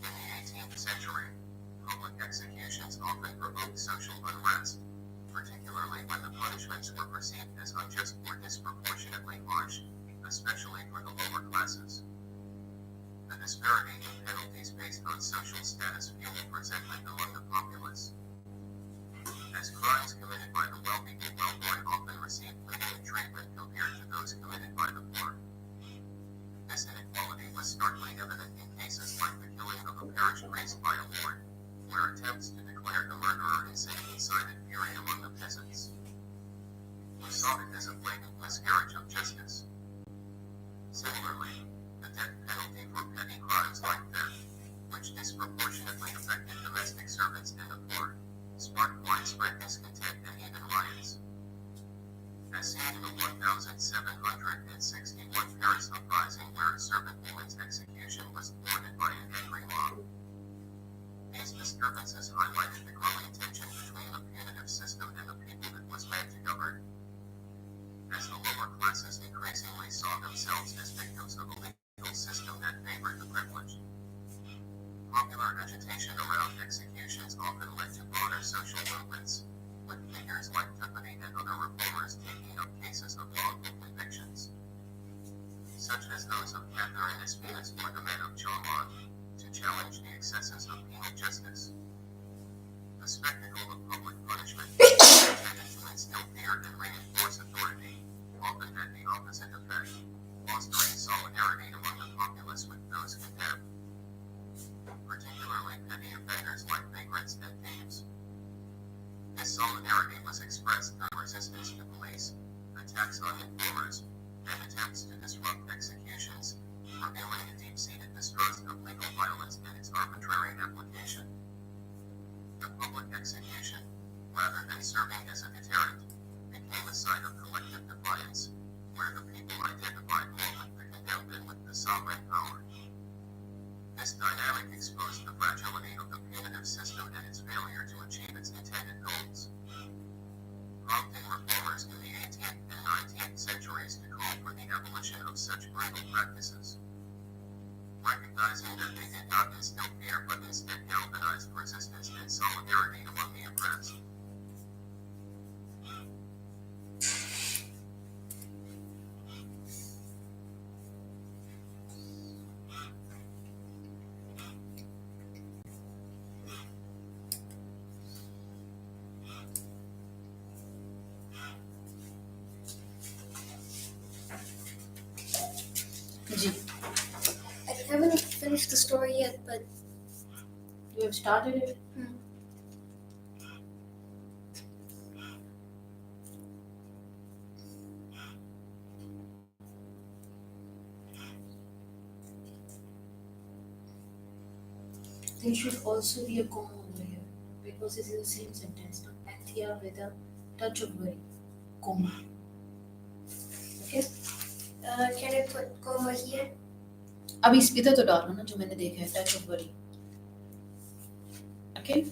In the 18th century, public executions often provoked social unrest, particularly when the punishments were perceived as unjust or disproportionately harsh, especially for the lower classes. The disparity in penalties based on social status fueled resentment among the populace. As crimes committed by the wealthy and well-born often received lenient treatment compared to those committed by the poor. This inequality was starkly evident in cases like the killing of a parish priest by a lord, where attempts to declare the murderer insane incited fury among the peasants. We saw it as a blatant miscarriage of justice. Similarly, the death penalty for petty crimes like theft, which disproportionately affected domestic servants and the poor, sparked widespread discontent and even riots. As seen in the 1761 Paris uprising where a servant woman's execution was thwarted by an angry mob. These disturbances highlighted the growing tension between the punitive system and the people it was meant to govern. As the lower classes increasingly saw themselves as victims of a legal system that favored the privileged. Popular agitation around executions often led to broader social movements, with figures like Tiffany and other reformers taking up cases of wrongful convictions, such as those of Catherine Espinas or the men of Chaumont, to challenge the excesses of penal justice. The spectacle of public punishment tended to instill fear and reinforce authority, often had the opposite effect, fostering solidarity among the populace with those condemned, particularly petty offenders like vagrants and thieves. This solidarity was expressed through resistance to police, attacks on informers, and attempts to disrupt executions, revealing a deep-seated distrust of legal violence and its arbitrary application. The public execution, rather than serving as a deterrent, became a sign of collective defiance, where the people identified more with the condemned than with the sovereign power. This dynamic exposed the fragility of the punitive system and its failure to achieve its intended goals, prompting reformers in the 18th and 19th centuries to call for the abolition of such brutal practices. Recognizing that they did not instill fear but instead galvanized resistance and solidarity among the oppressed. Ji. I haven't finished the story yet, but You have started it? There should also be a comma over here because this is the same sentence. Anthea with a touch of worry. Comma. Okay? can I put comma here? अब इस इधर तो डालो ना जो मैंने देखा है touch of worry. Okay?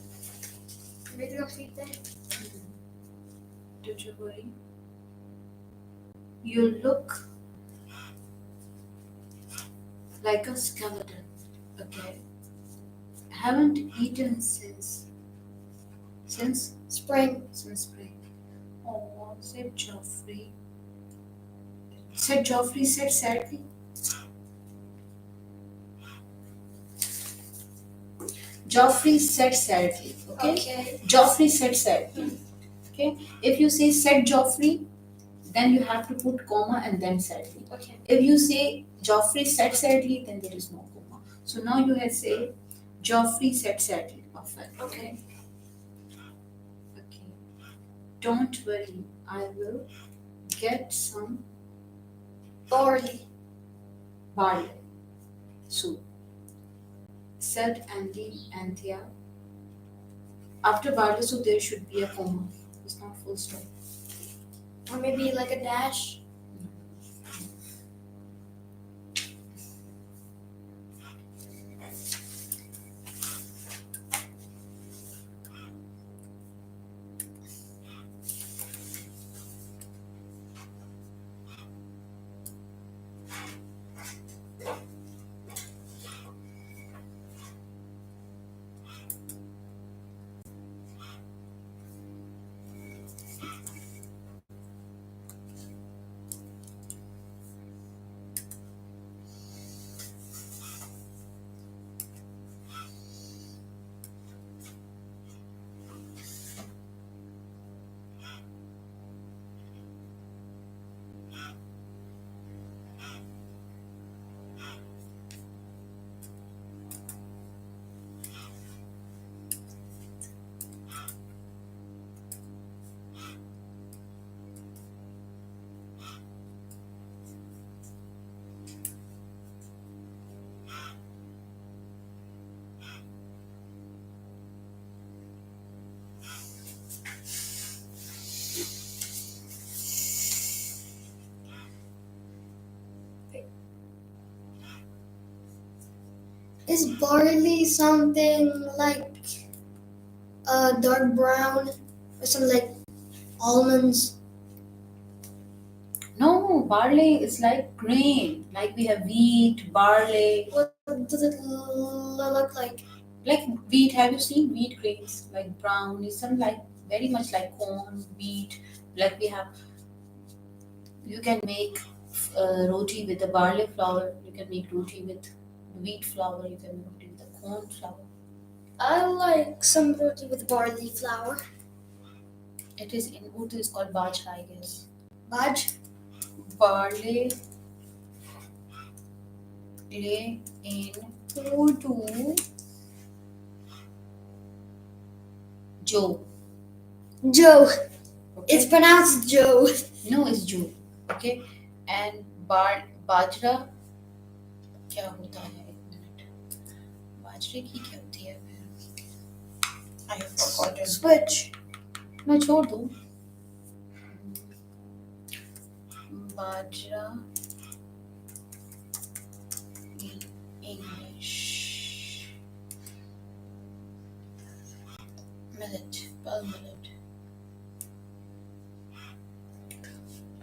Maybe I'll keep that. Touch of worry. You look like a skeleton. Okay? Haven't eaten since Spring. spring. Oh, said Geoffrey. Said Geoffrey said sadly. Geoffrey said sadly. Okay? Geoffrey said sadly. Okay? If you say said Geoffrey, then you have to put comma and then sadly. Okay. If you say Geoffrey said sadly, then there is no comma. So now you have say Geoffrey said sadly. Perfect. Okay. Okay. Don't worry, I will get some Barley. barley soup, said Anthea. After barley soup, there should be a comma. It's not full stop. Or maybe like a dash. Is barley something like dark brown or something like almonds? No, barley is like grain. Like we have wheat, barley. What does it look like? Like wheat, have you seen wheat grains? Like brown, is some like very much like corn, wheat. Like we have, you can make roti with the barley flour. You can make roti with wheat flour. You can make roti with the corn flour. I like some roti with barley flour. It is in Urdu. It's called bajra, I guess. Baj? Barley in Urdu, Joe. Joe. Okay. It's pronounced Joe. No, it's Joe. Okay. And बाजरा क्या होता है, एक minute, बाजरे की क्या होती है, I have forgotten. Switch. मैं छोड़ दूँ. बाजरा in English. Millet, pearl millet.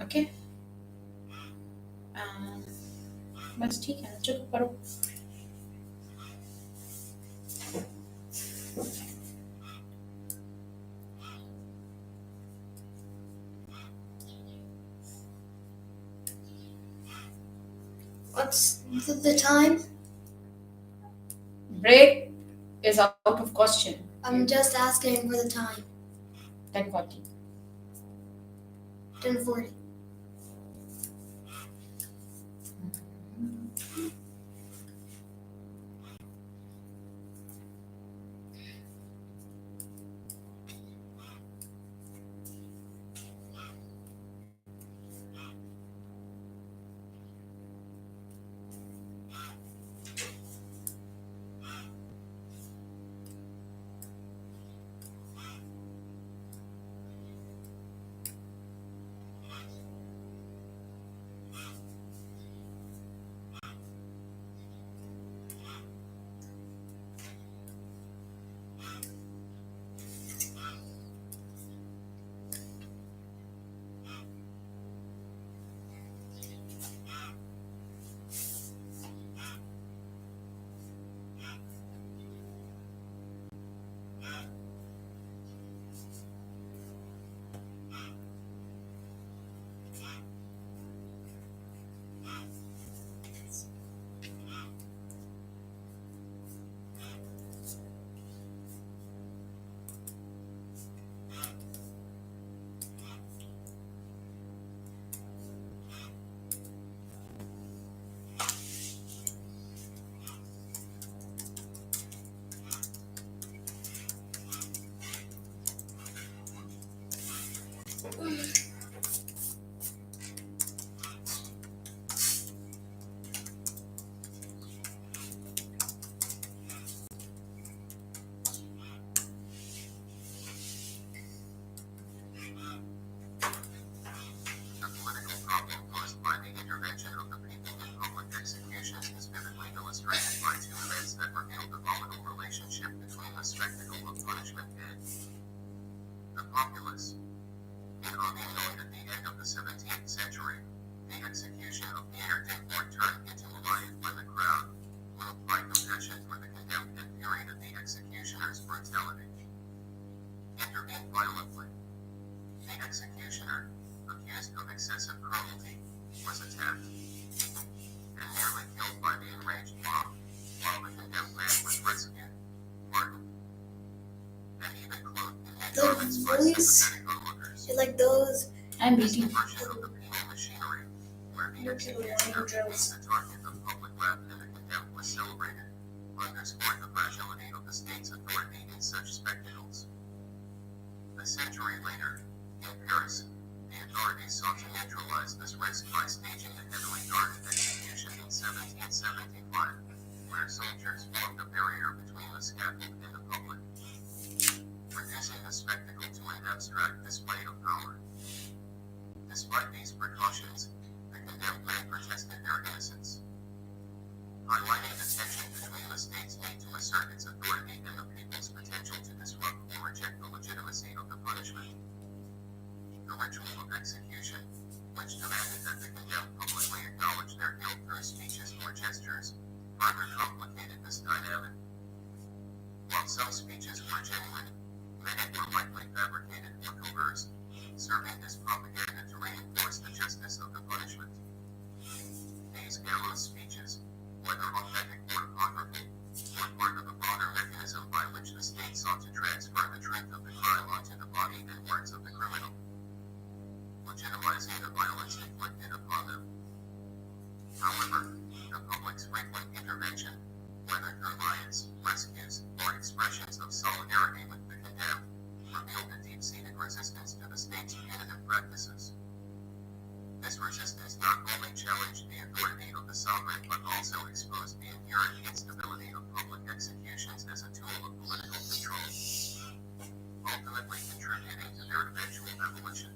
Okay. बस ठीक है, चलो पढ़ो. What's the time? Break is out of question. I'm just asking for the time. 10:40. 10:40. The political problem caused by the intervention of the people in public execution is vividly illustrated by two events that reveal the volatile relationship between the spectacle of punishment and the populace. In Armenia at the end of the 17th century, the execution of Peter Dinklage turned into a riot by the crowd, moved by compassion for the condemned and fury at the executioner's brutality. Intervened violently. The executioner, accused of excessive cruelty, was attacked and nearly killed by the enraged mob, while the condemned man was rescued, pardoned, and even clothed in garments by voice- sympathetic onlookers. It's like those. I'm This waiting. version of the penal machinery, where the executioner became the target of public wrath and the condemned was celebrated, underscored the fragility of the state's authority in such spectacles. A century later, in Paris, the authorities sought to neutralize this risk by staging a heavily guarded execution in 1775, where soldiers formed a barrier between the scaffold and the public, reducing the spectacle to an abstract display of power. Despite these precautions, the condemned men protested their innocence. highlighting the tension between the state's need to assert its authority and the people's potential to disrupt or reject the legitimacy of the punishment. The ritual of execution, which demanded that the condemned publicly acknowledge their guilt through speeches or gestures, further complicated this dynamic. While some speeches were genuine, many were likely fabricated or coerced, serving as propaganda to reinforce the justice of the punishment. These gallows speeches, whether authentic or apocryphal, were part of a broader mechanism by which the state sought to transfer the truth of the crime onto the body and words of the criminal, legitimizing the violence inflicted upon them. However, the public's frequent intervention, whether through riots, rescues, or expressions of solidarity with the condemned, revealed a deep-seated resistance to the state's punitive practices. This resistance not only challenged the authority of the sovereign but also exposed the inherent instability of public executions as a tool of political control, ultimately contributing to their eventual abolition.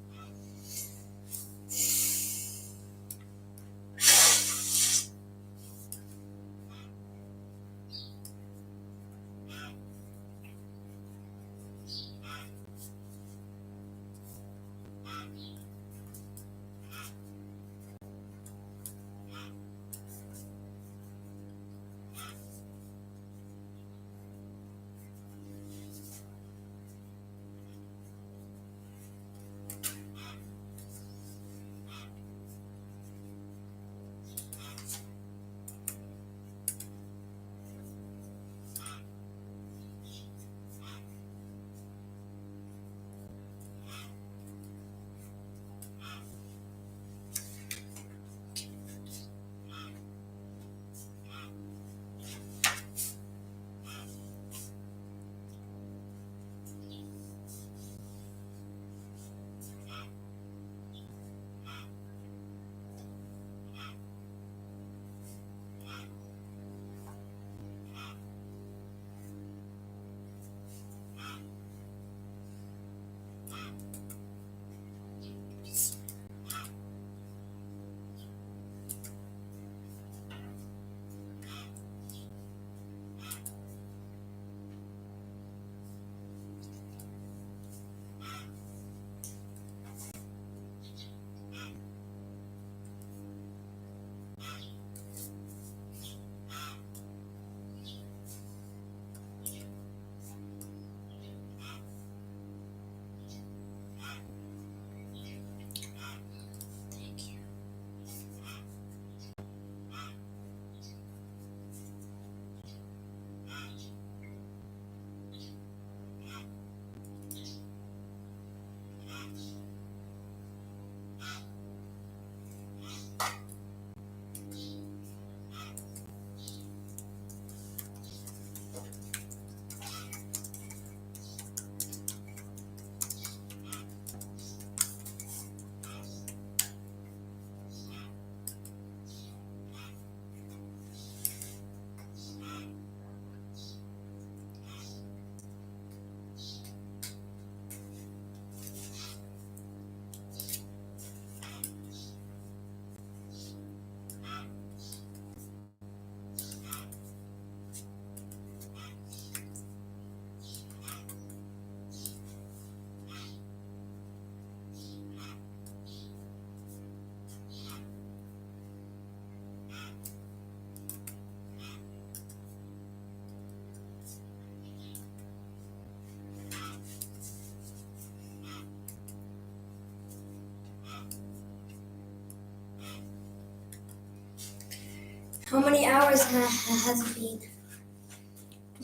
How many hours has it been?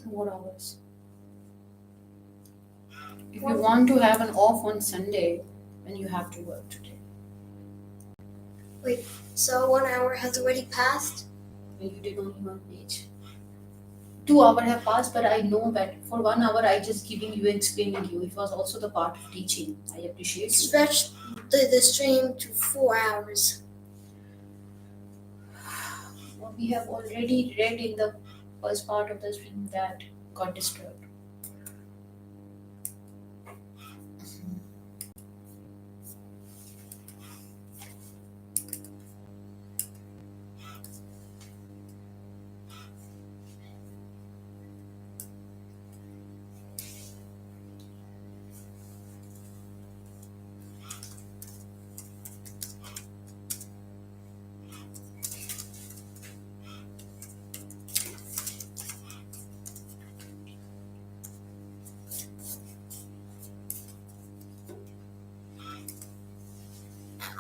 2 more hours. If you want to have an off on Sunday, then you have to work today. So 1 hour has already passed? And you did only one page. 2 hours have passed, but I know that for 1 hour I just giving you, explaining you. It was also the part of teaching. I appreciate you. Stretch the stream to 4 hours. What we have already read in the first part of the stream that got disturbed.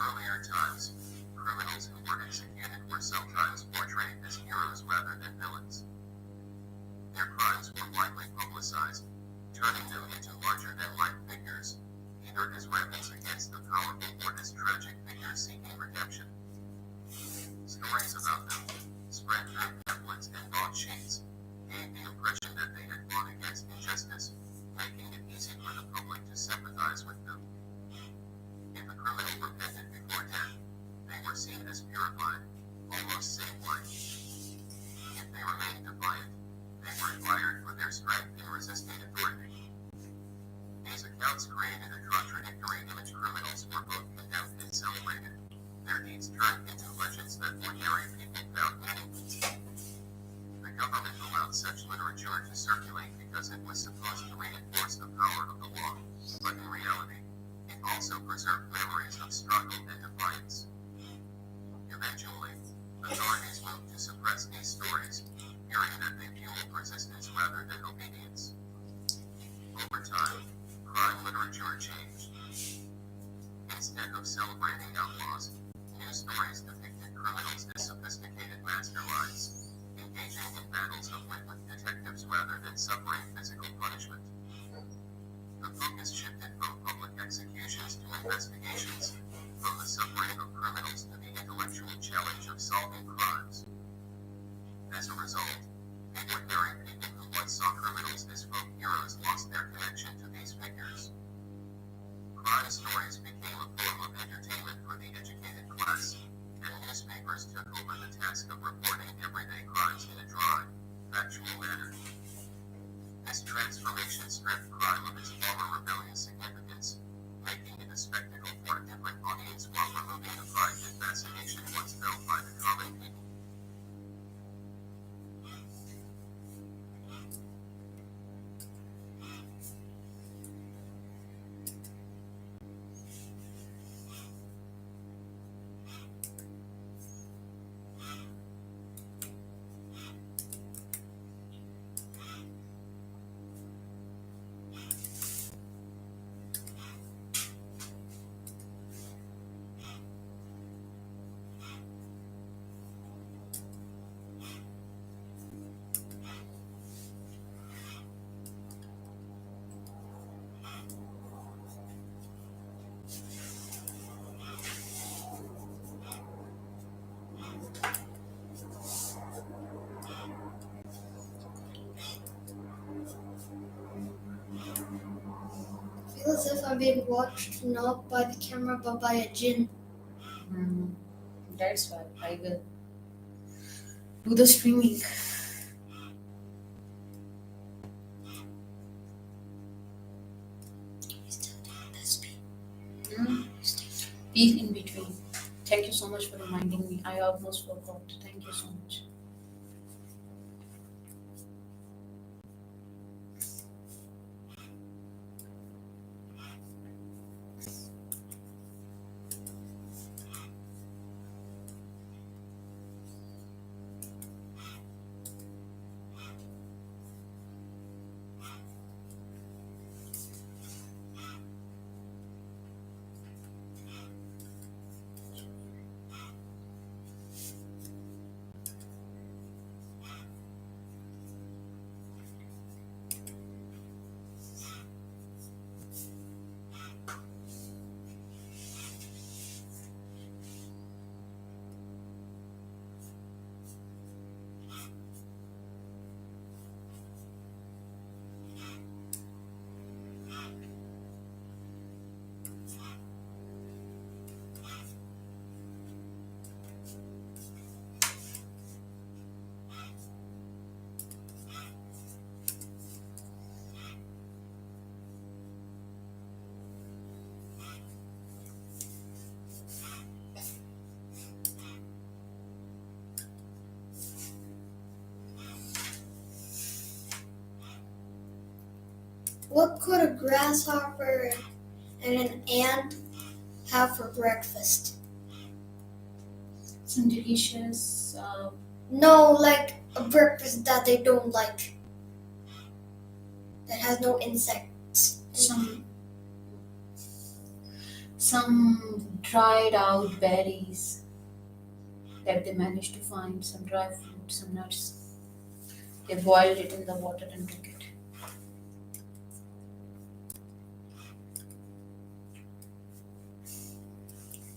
earlier times, criminals who were executed were sometimes portrayed as heroes rather than villains. Their crimes were widely publicized, turning them into larger-than-life figures, either as weapons against the powerful or as tragic figures seeking redemption. Stories about them, spread through pamphlets and broadsheets, gave the impression that they had fought against injustice, making it easy for the public to sympathize with them. If a criminal repented before death, they were seen as purified, almost saint-like. If they remained defiant, they were admired for their strength in resisting authority. These accounts created a contradictory image. Criminals were both condemned and celebrated. Their deeds turned into legends that ordinary people found meaningful. The government allowed such literature to circulate because it was supposed to reinforce the power of the law, but in reality, it also preserved memories of struggle and defiance. Eventually, authorities moved to suppress these stories, fearing that they fueled resistance rather than obedience. Over time, crime literature changed. Instead of celebrating outlaws, news stories depicted criminals as sophisticated masterminds, engaging in battles of wit with detectives rather than suffering physical punishment. The focus shifted from public executions to investigations, from the suffering of criminals to the intellectual challenge of solving crimes. As a result, the ordinary people who once saw criminals as folk heroes lost their connection to these figures. Crime stories became a form of entertainment for the educated class, and newspapers took over the task of reporting everyday crimes in a dry, factual manner. This transformation stripped crime of its former rebellious significance, making it a spectacle for a different audience while removing the pride and fascination once felt by the common people. I feel as if I'm being watched not by the camera but by a jinn. That's why I will do the streaming. Peace in between. Thank you so much for reminding me. I almost forgot. Thank you so much. What could a grasshopper and an ant have for breakfast? Some delicious. No, like a breakfast that they don't like. That has no insects. Some some dried out berries that they managed to find, some dry fruit, some nuts. They boiled it in the water and took it.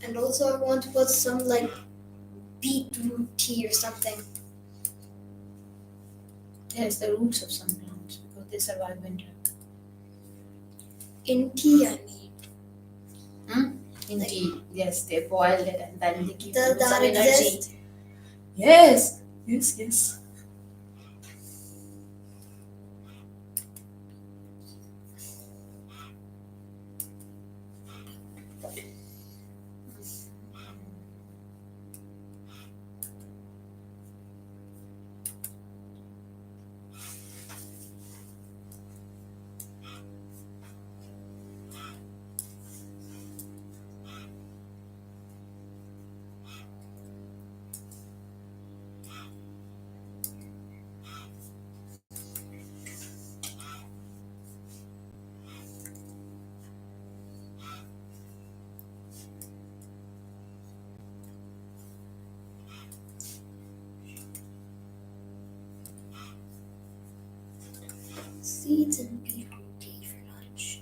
And also I want to put some like beetroot tea or something. Yes, the roots of some plants because they survive winter. In tea, I mean. Indeed, yes, they boiled it and then they keep Does it with some that energy. exist? Yes, yes, yes. Seeds and beetroot tea for lunch.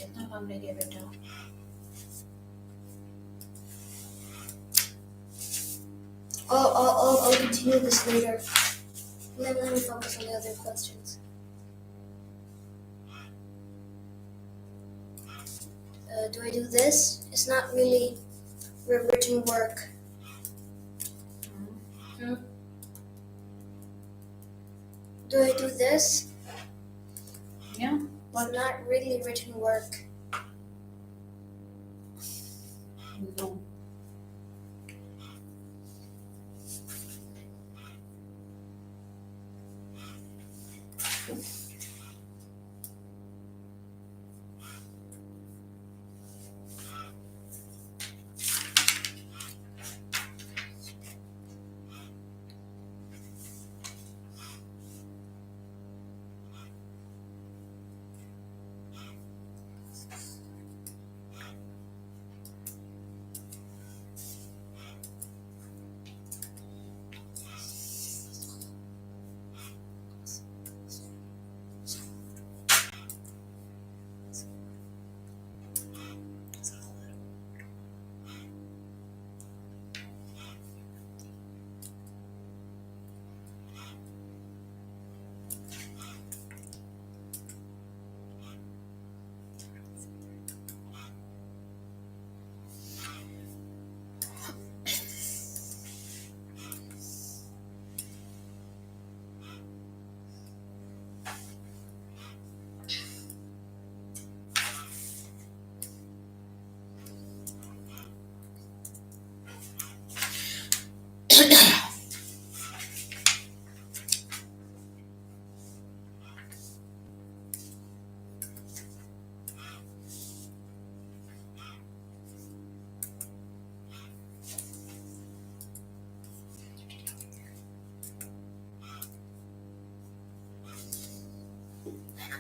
कितना काम रह गया बेटा? I'll continue this later. Let me focus on the other questions. Do I do this? It's not really written work. Do I do this? Yeah. It's not really written work. No.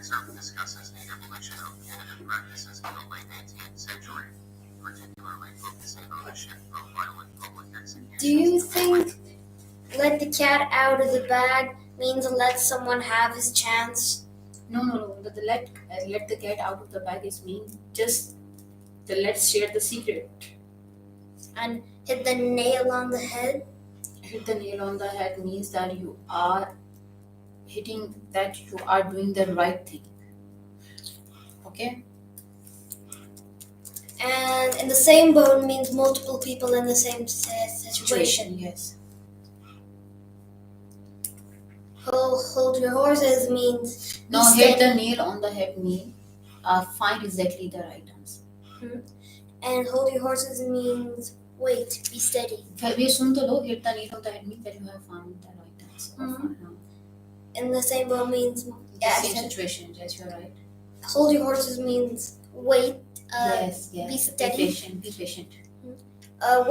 excerpt discusses the evolution of punitive practices in the late 18th century, particularly focusing on the shift from violent public executions. Do you think let the cat out of the bag means let someone have his chance? No. The let the cat out of the bag is mean just the let's share the secret. And hit the nail on the head? Hit the nail on the head means that you are hitting that you are doing the right thing. Okay? And in the same boat means multiple people in the same situation. Yes. Hold your horses means be No, hit steady. the nail on the head mean find exactly the right answer. And hold your horses means wait, be steady. We सुन तो लो, hit the nail on the head means that you have found the right answer. In the same boat means Same situation, yes, you're right. hold your horses means wait. Yes. Be steady. Be patient.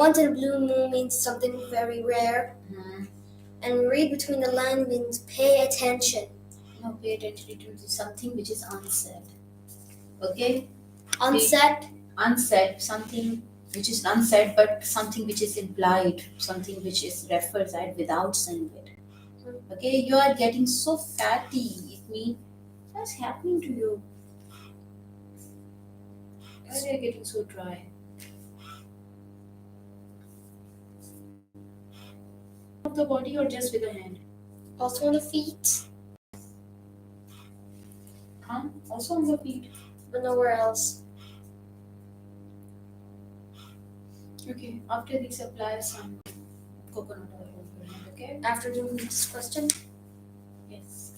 Once in a blue moon means something very rare. And read between the lines means pay attention. No, pay attention to something which is unsaid. Okay? Unsaid, something which is unsaid, but something which is implied, something which is referred at without saying it. Okay, you are getting so fatty. It means what's happening to you? Why are you getting so dry? Of the body or just with the hand? Also on the feet, Also on the feet. but nowhere else. Okay, after this apply some coconut oil over your hand, okay? After doing this question, Yes.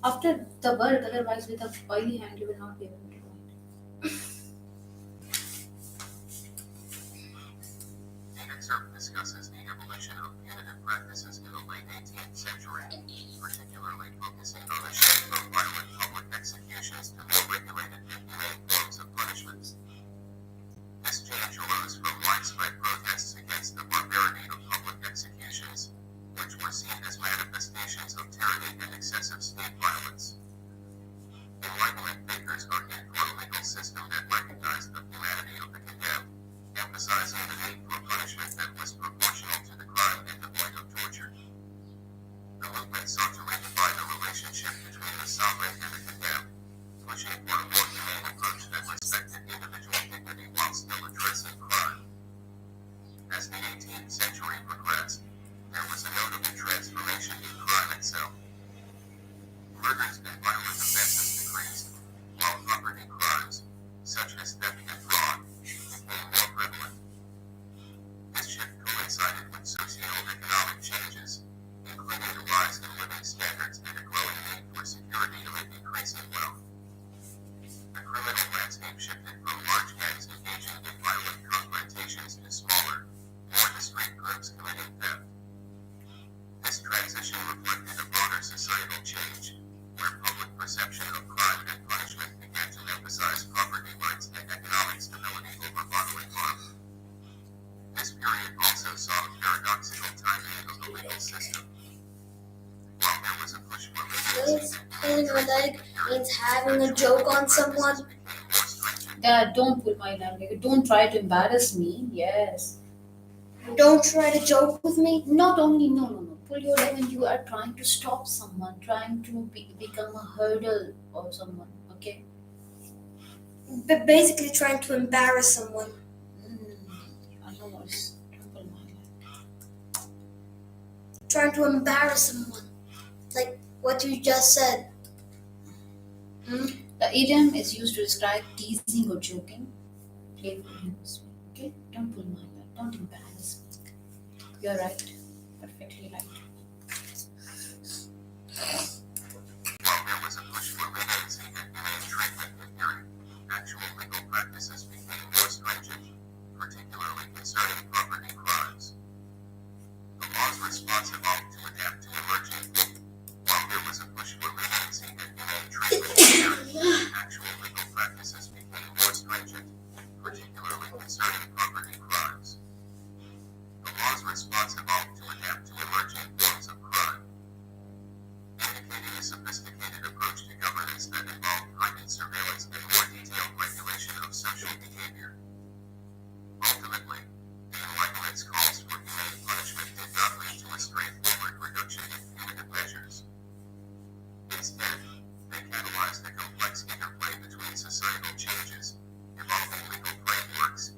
After the work, otherwise with a oily hand you will not be able to do it. The excerpt discusses the evolution of punitive practices in the late 18th century, particularly focusing on the shift from violent public executions to more regulated and humane forms of punishments. This change arose from widespread protests against the barbarity of public executions, which were seen as manifestations of tyranny and excessive state violence. Enlightenment thinkers argued for a legal system that recognized the humanity of the condemned, emphasizing the need for punishment that was proportional to the crime and devoid of torture. The movement sought to redefine the relationship between the sovereign and the condemned, pushing for a more humane approach that respected individual dignity while still addressing crime. As the 18th century progressed, there was a notable transformation in crime itself. Murders and violent offenses decreased, while property crimes, such as theft and fraud, became more prevalent. This shift coincided with socio-economic changes, including the rise in living standards and a growing need for security amid increasing wealth. The criminal landscape shifted from large gangs engaging in violent confrontations to smaller, more discreet groups committing theft. This transition reflected a broader societal change, where public perception of crime and punishment began to emphasize property rights and economic stability over bodily harm. This period also saw a paradoxical tightening of the legal system. While there was a push for leniency pulling your leg means having a joke on someone. Dad, don't pull my leg. Don't try to embarrass me. Yes. Don't try to joke with me. Not only, no. Pull your leg when you are trying to stop someone, trying to become a hurdle or someone, okay? But basically trying to embarrass someone. I know what's don't pull my leg. Trying to embarrass someone. Like what you just said. The idiom is used to describe teasing or joking, playful humor, okay? Don't pull my leg, don't embarrass me. You're right, perfectly right. While there was a push for leniency and humane treatment in hearing, actual legal practices became more stringent, particularly concerning property crimes. The law's response evolved to adapt to emerging. While there was a push for leniency and humane treatment in hearing, actual legal practices became more stringent, particularly concerning property crimes. The law's response evolved to adapt to emerging forms of crime, indicating a sophisticated approach to government. behavior. Ultimately, the Enlightenment's calls for humane punishment did not lead to a straightforward reduction in punitive measures. Instead, they catalyzed a complex interplay between societal changes, evolving legal frameworks,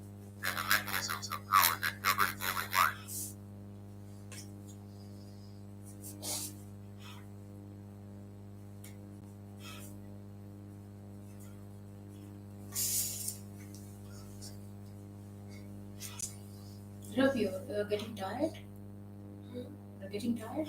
and the mechanisms of power that govern daily life. Love, you're getting tired? You're getting tired?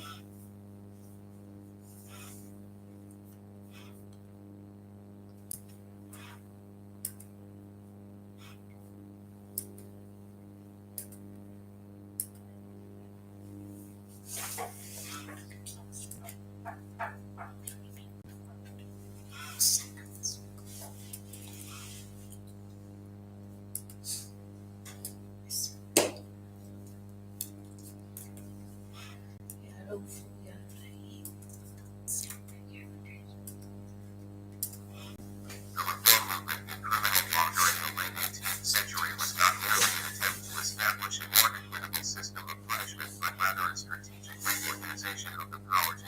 Love, yeah. The reform movement in criminal law during the late 18th century was not merely an attempt to establish a more equitable system of punishment, but rather a strategic reorganization of the power to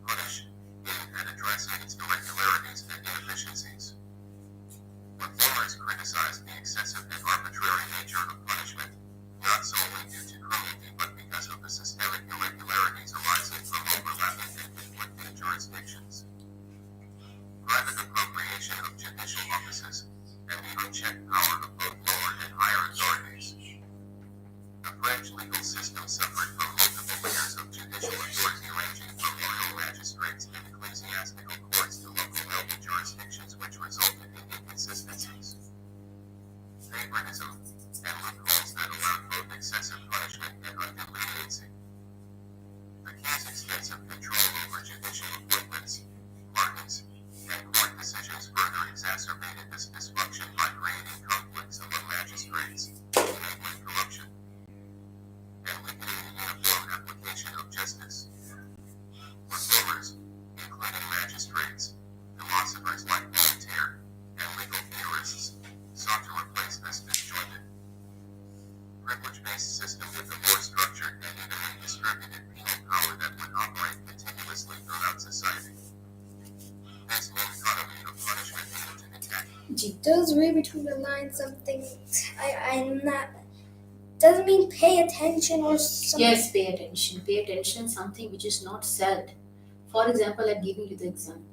punish, aim at addressing its irregularities and inefficiencies. Reformers criticized the excessive and arbitrary nature of punishment, not solely due to cruelty but because of the systemic irregularities arising from overlapping and conflicting jurisdictions. Private appropriation of judicial offices, and the unchecked power of both lower and higher authorities. The French legal system suffered from multiple layers of judicial authority ranging from royal magistrates and ecclesiastical courts to local noble jurisdictions, which resulted in inconsistencies, favoritism, and loopholes that allowed both excessive punishment and undue leniency. The king's extensive control over judicial appointments, pardons, and court decisions further exacerbated this dysfunction by creating conflicts among magistrates, enabling corruption, and weakening the uniform application of justice. Reformers, including magistrates, philosophers like Voltaire, and legal theorists, sought to replace this disjointed, privilege-based system with a more structured and evenly distributed penal power that would operate continuously throughout society. This new economy of punishment aimed to detect Does read between the lines something I'm not doesn't mean pay attention or something. Yes, pay attention. Pay attention, something which is not said. For example, I'm giving you the example.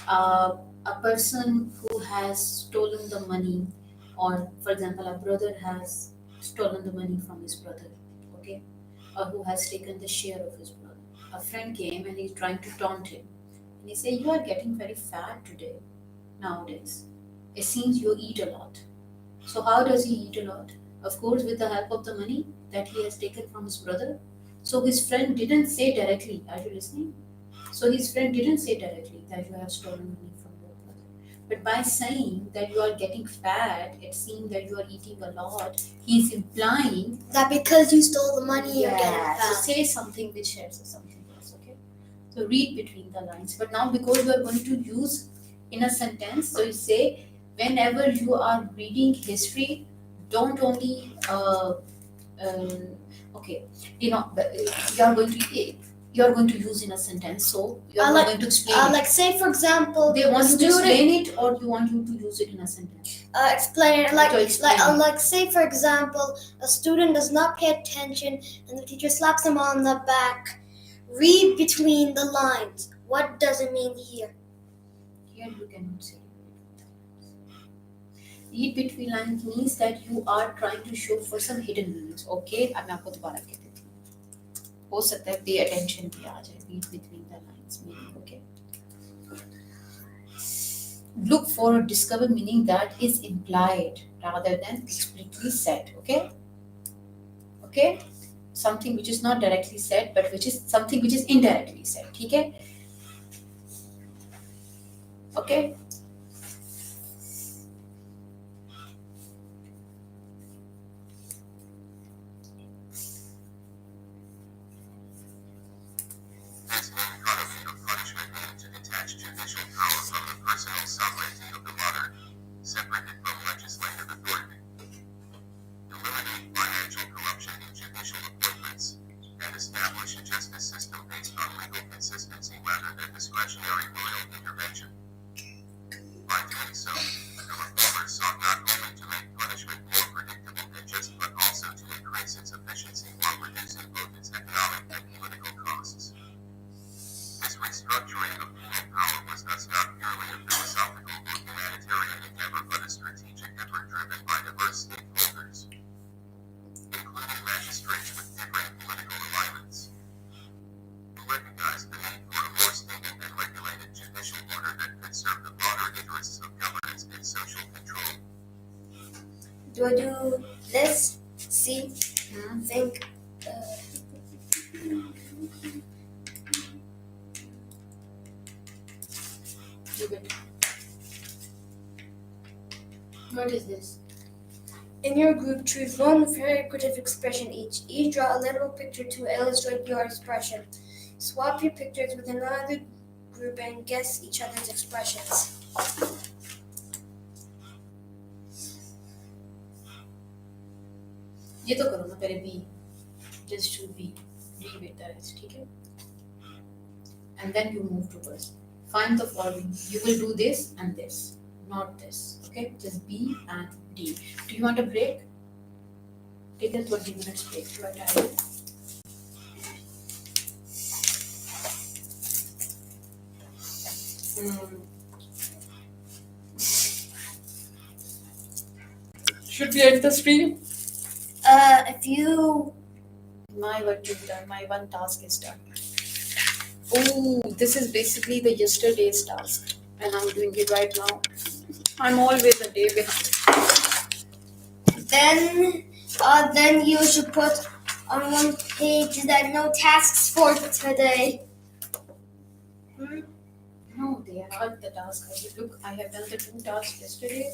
A person who has stolen the money, or for example, a brother has stolen the money from his brother, okay, or who has taken the share of his brother. A friend came and he's trying to taunt him, and he said, "You are getting very fat today, nowadays. It seems you eat a lot." So how does he eat a lot? Of course, with the help of the money that he has taken from his brother. So his friend didn't say directly, are you listening? So his friend didn't say directly that you have stolen money from your brother. But by saying that you are getting fat, it seems that you are eating a lot, he's implying That because you stole the money, you're getting yeah, so fat. say something which helps us something else, okay? So read between the lines. But now because we are going to use in a sentence, so you say whenever you are reading history, don't only okay, you are going to use in a sentence. So you are not going to explain it. Like say for example, They want a you to student explain it, or you want you to use it in a sentence. explain it To explain it. like say for example, a student does not pay attention and the teacher slaps him on the back. Read between the lines. What does it mean here? Here you cannot say. Read between lines means that you are trying to show for some hidden meanings. Okay, अब मैं आपको दोबारा कह देती हूँ. हो सकता है pay attention भी आ जाए. Read between the lines meaning. Okay. Look for or discover meaning that is implied rather than explicitly said. Okay. Okay. Something which is not directly said, but which is something which is indirectly said. ठीक है? Okay. This new economy of punishment aimed to detach judicial power from the personal sovereignty of the monarch, separated from legislative Do I do this? See? Think. Do it. What is this? In your group, choose one figurative expression each. Each draw a literal picture to illustrate your expression. Swap your pictures with another group and guess each other's expressions. ये तो करो ना पहले B. Just do B. Leave it as, ठीक है? And then you move towards. Find the following. You will do this and this, not this. Okay? Just B and D. Do you want a break? Take a 20 minutes break. You are tired. Should we end the stream? If you... My work is done. My one task is done. Oh, this is basically the yesterday's task. And I'm doing it right now. I'm always a day behind. Then you should put on one page that no tasks for today. No, they are not the task. Look, I have done the 2 tasks yesterday.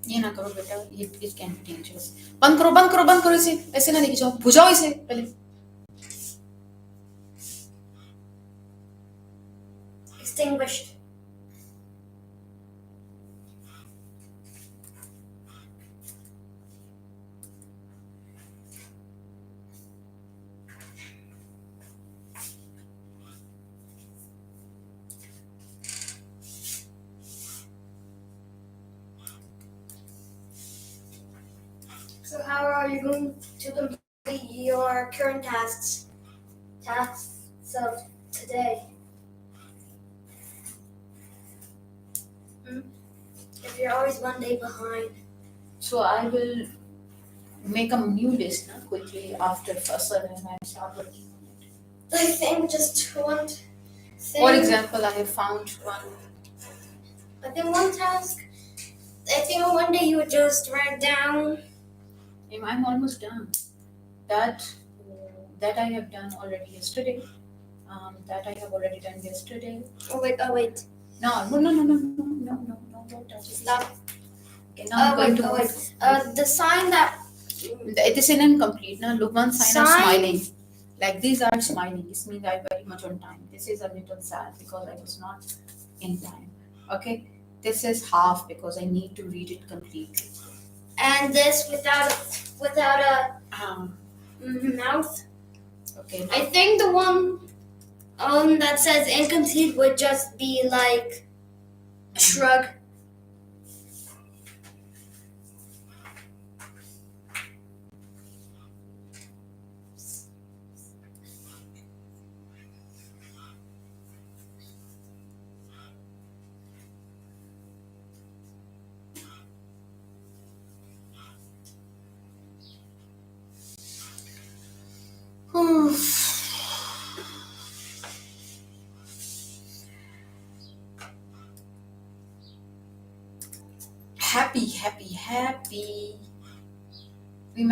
ये ना करो बेटा, ये it can be dangerous. बंद करो इसे, ऐसे ना लेके जाओ, बुझाओ इसे पहले. Extinguished. So how are you going to complete your current tasks of today? If you're always one day behind. So I will make a new list now quickly after Fajar and I start working on it. I think just one thing. For example, I have found one. I think one task. I think one day you would just write down. I'm almost done. That I have done already yesterday. That I have already done yesterday. Oh wait. No, don't touch it. Stop. Okay, now I'm going to wait. The sign that. It is an incomplete. Now look, one sign of Sign? smiling. Like these are smiling. This means I'm very much on time. This is a little sad because I was not in time. Okay. This is half because I need to read it completely. And this without a mouth. Okay. I think the one that says incomplete would just be like a shrug. Happy.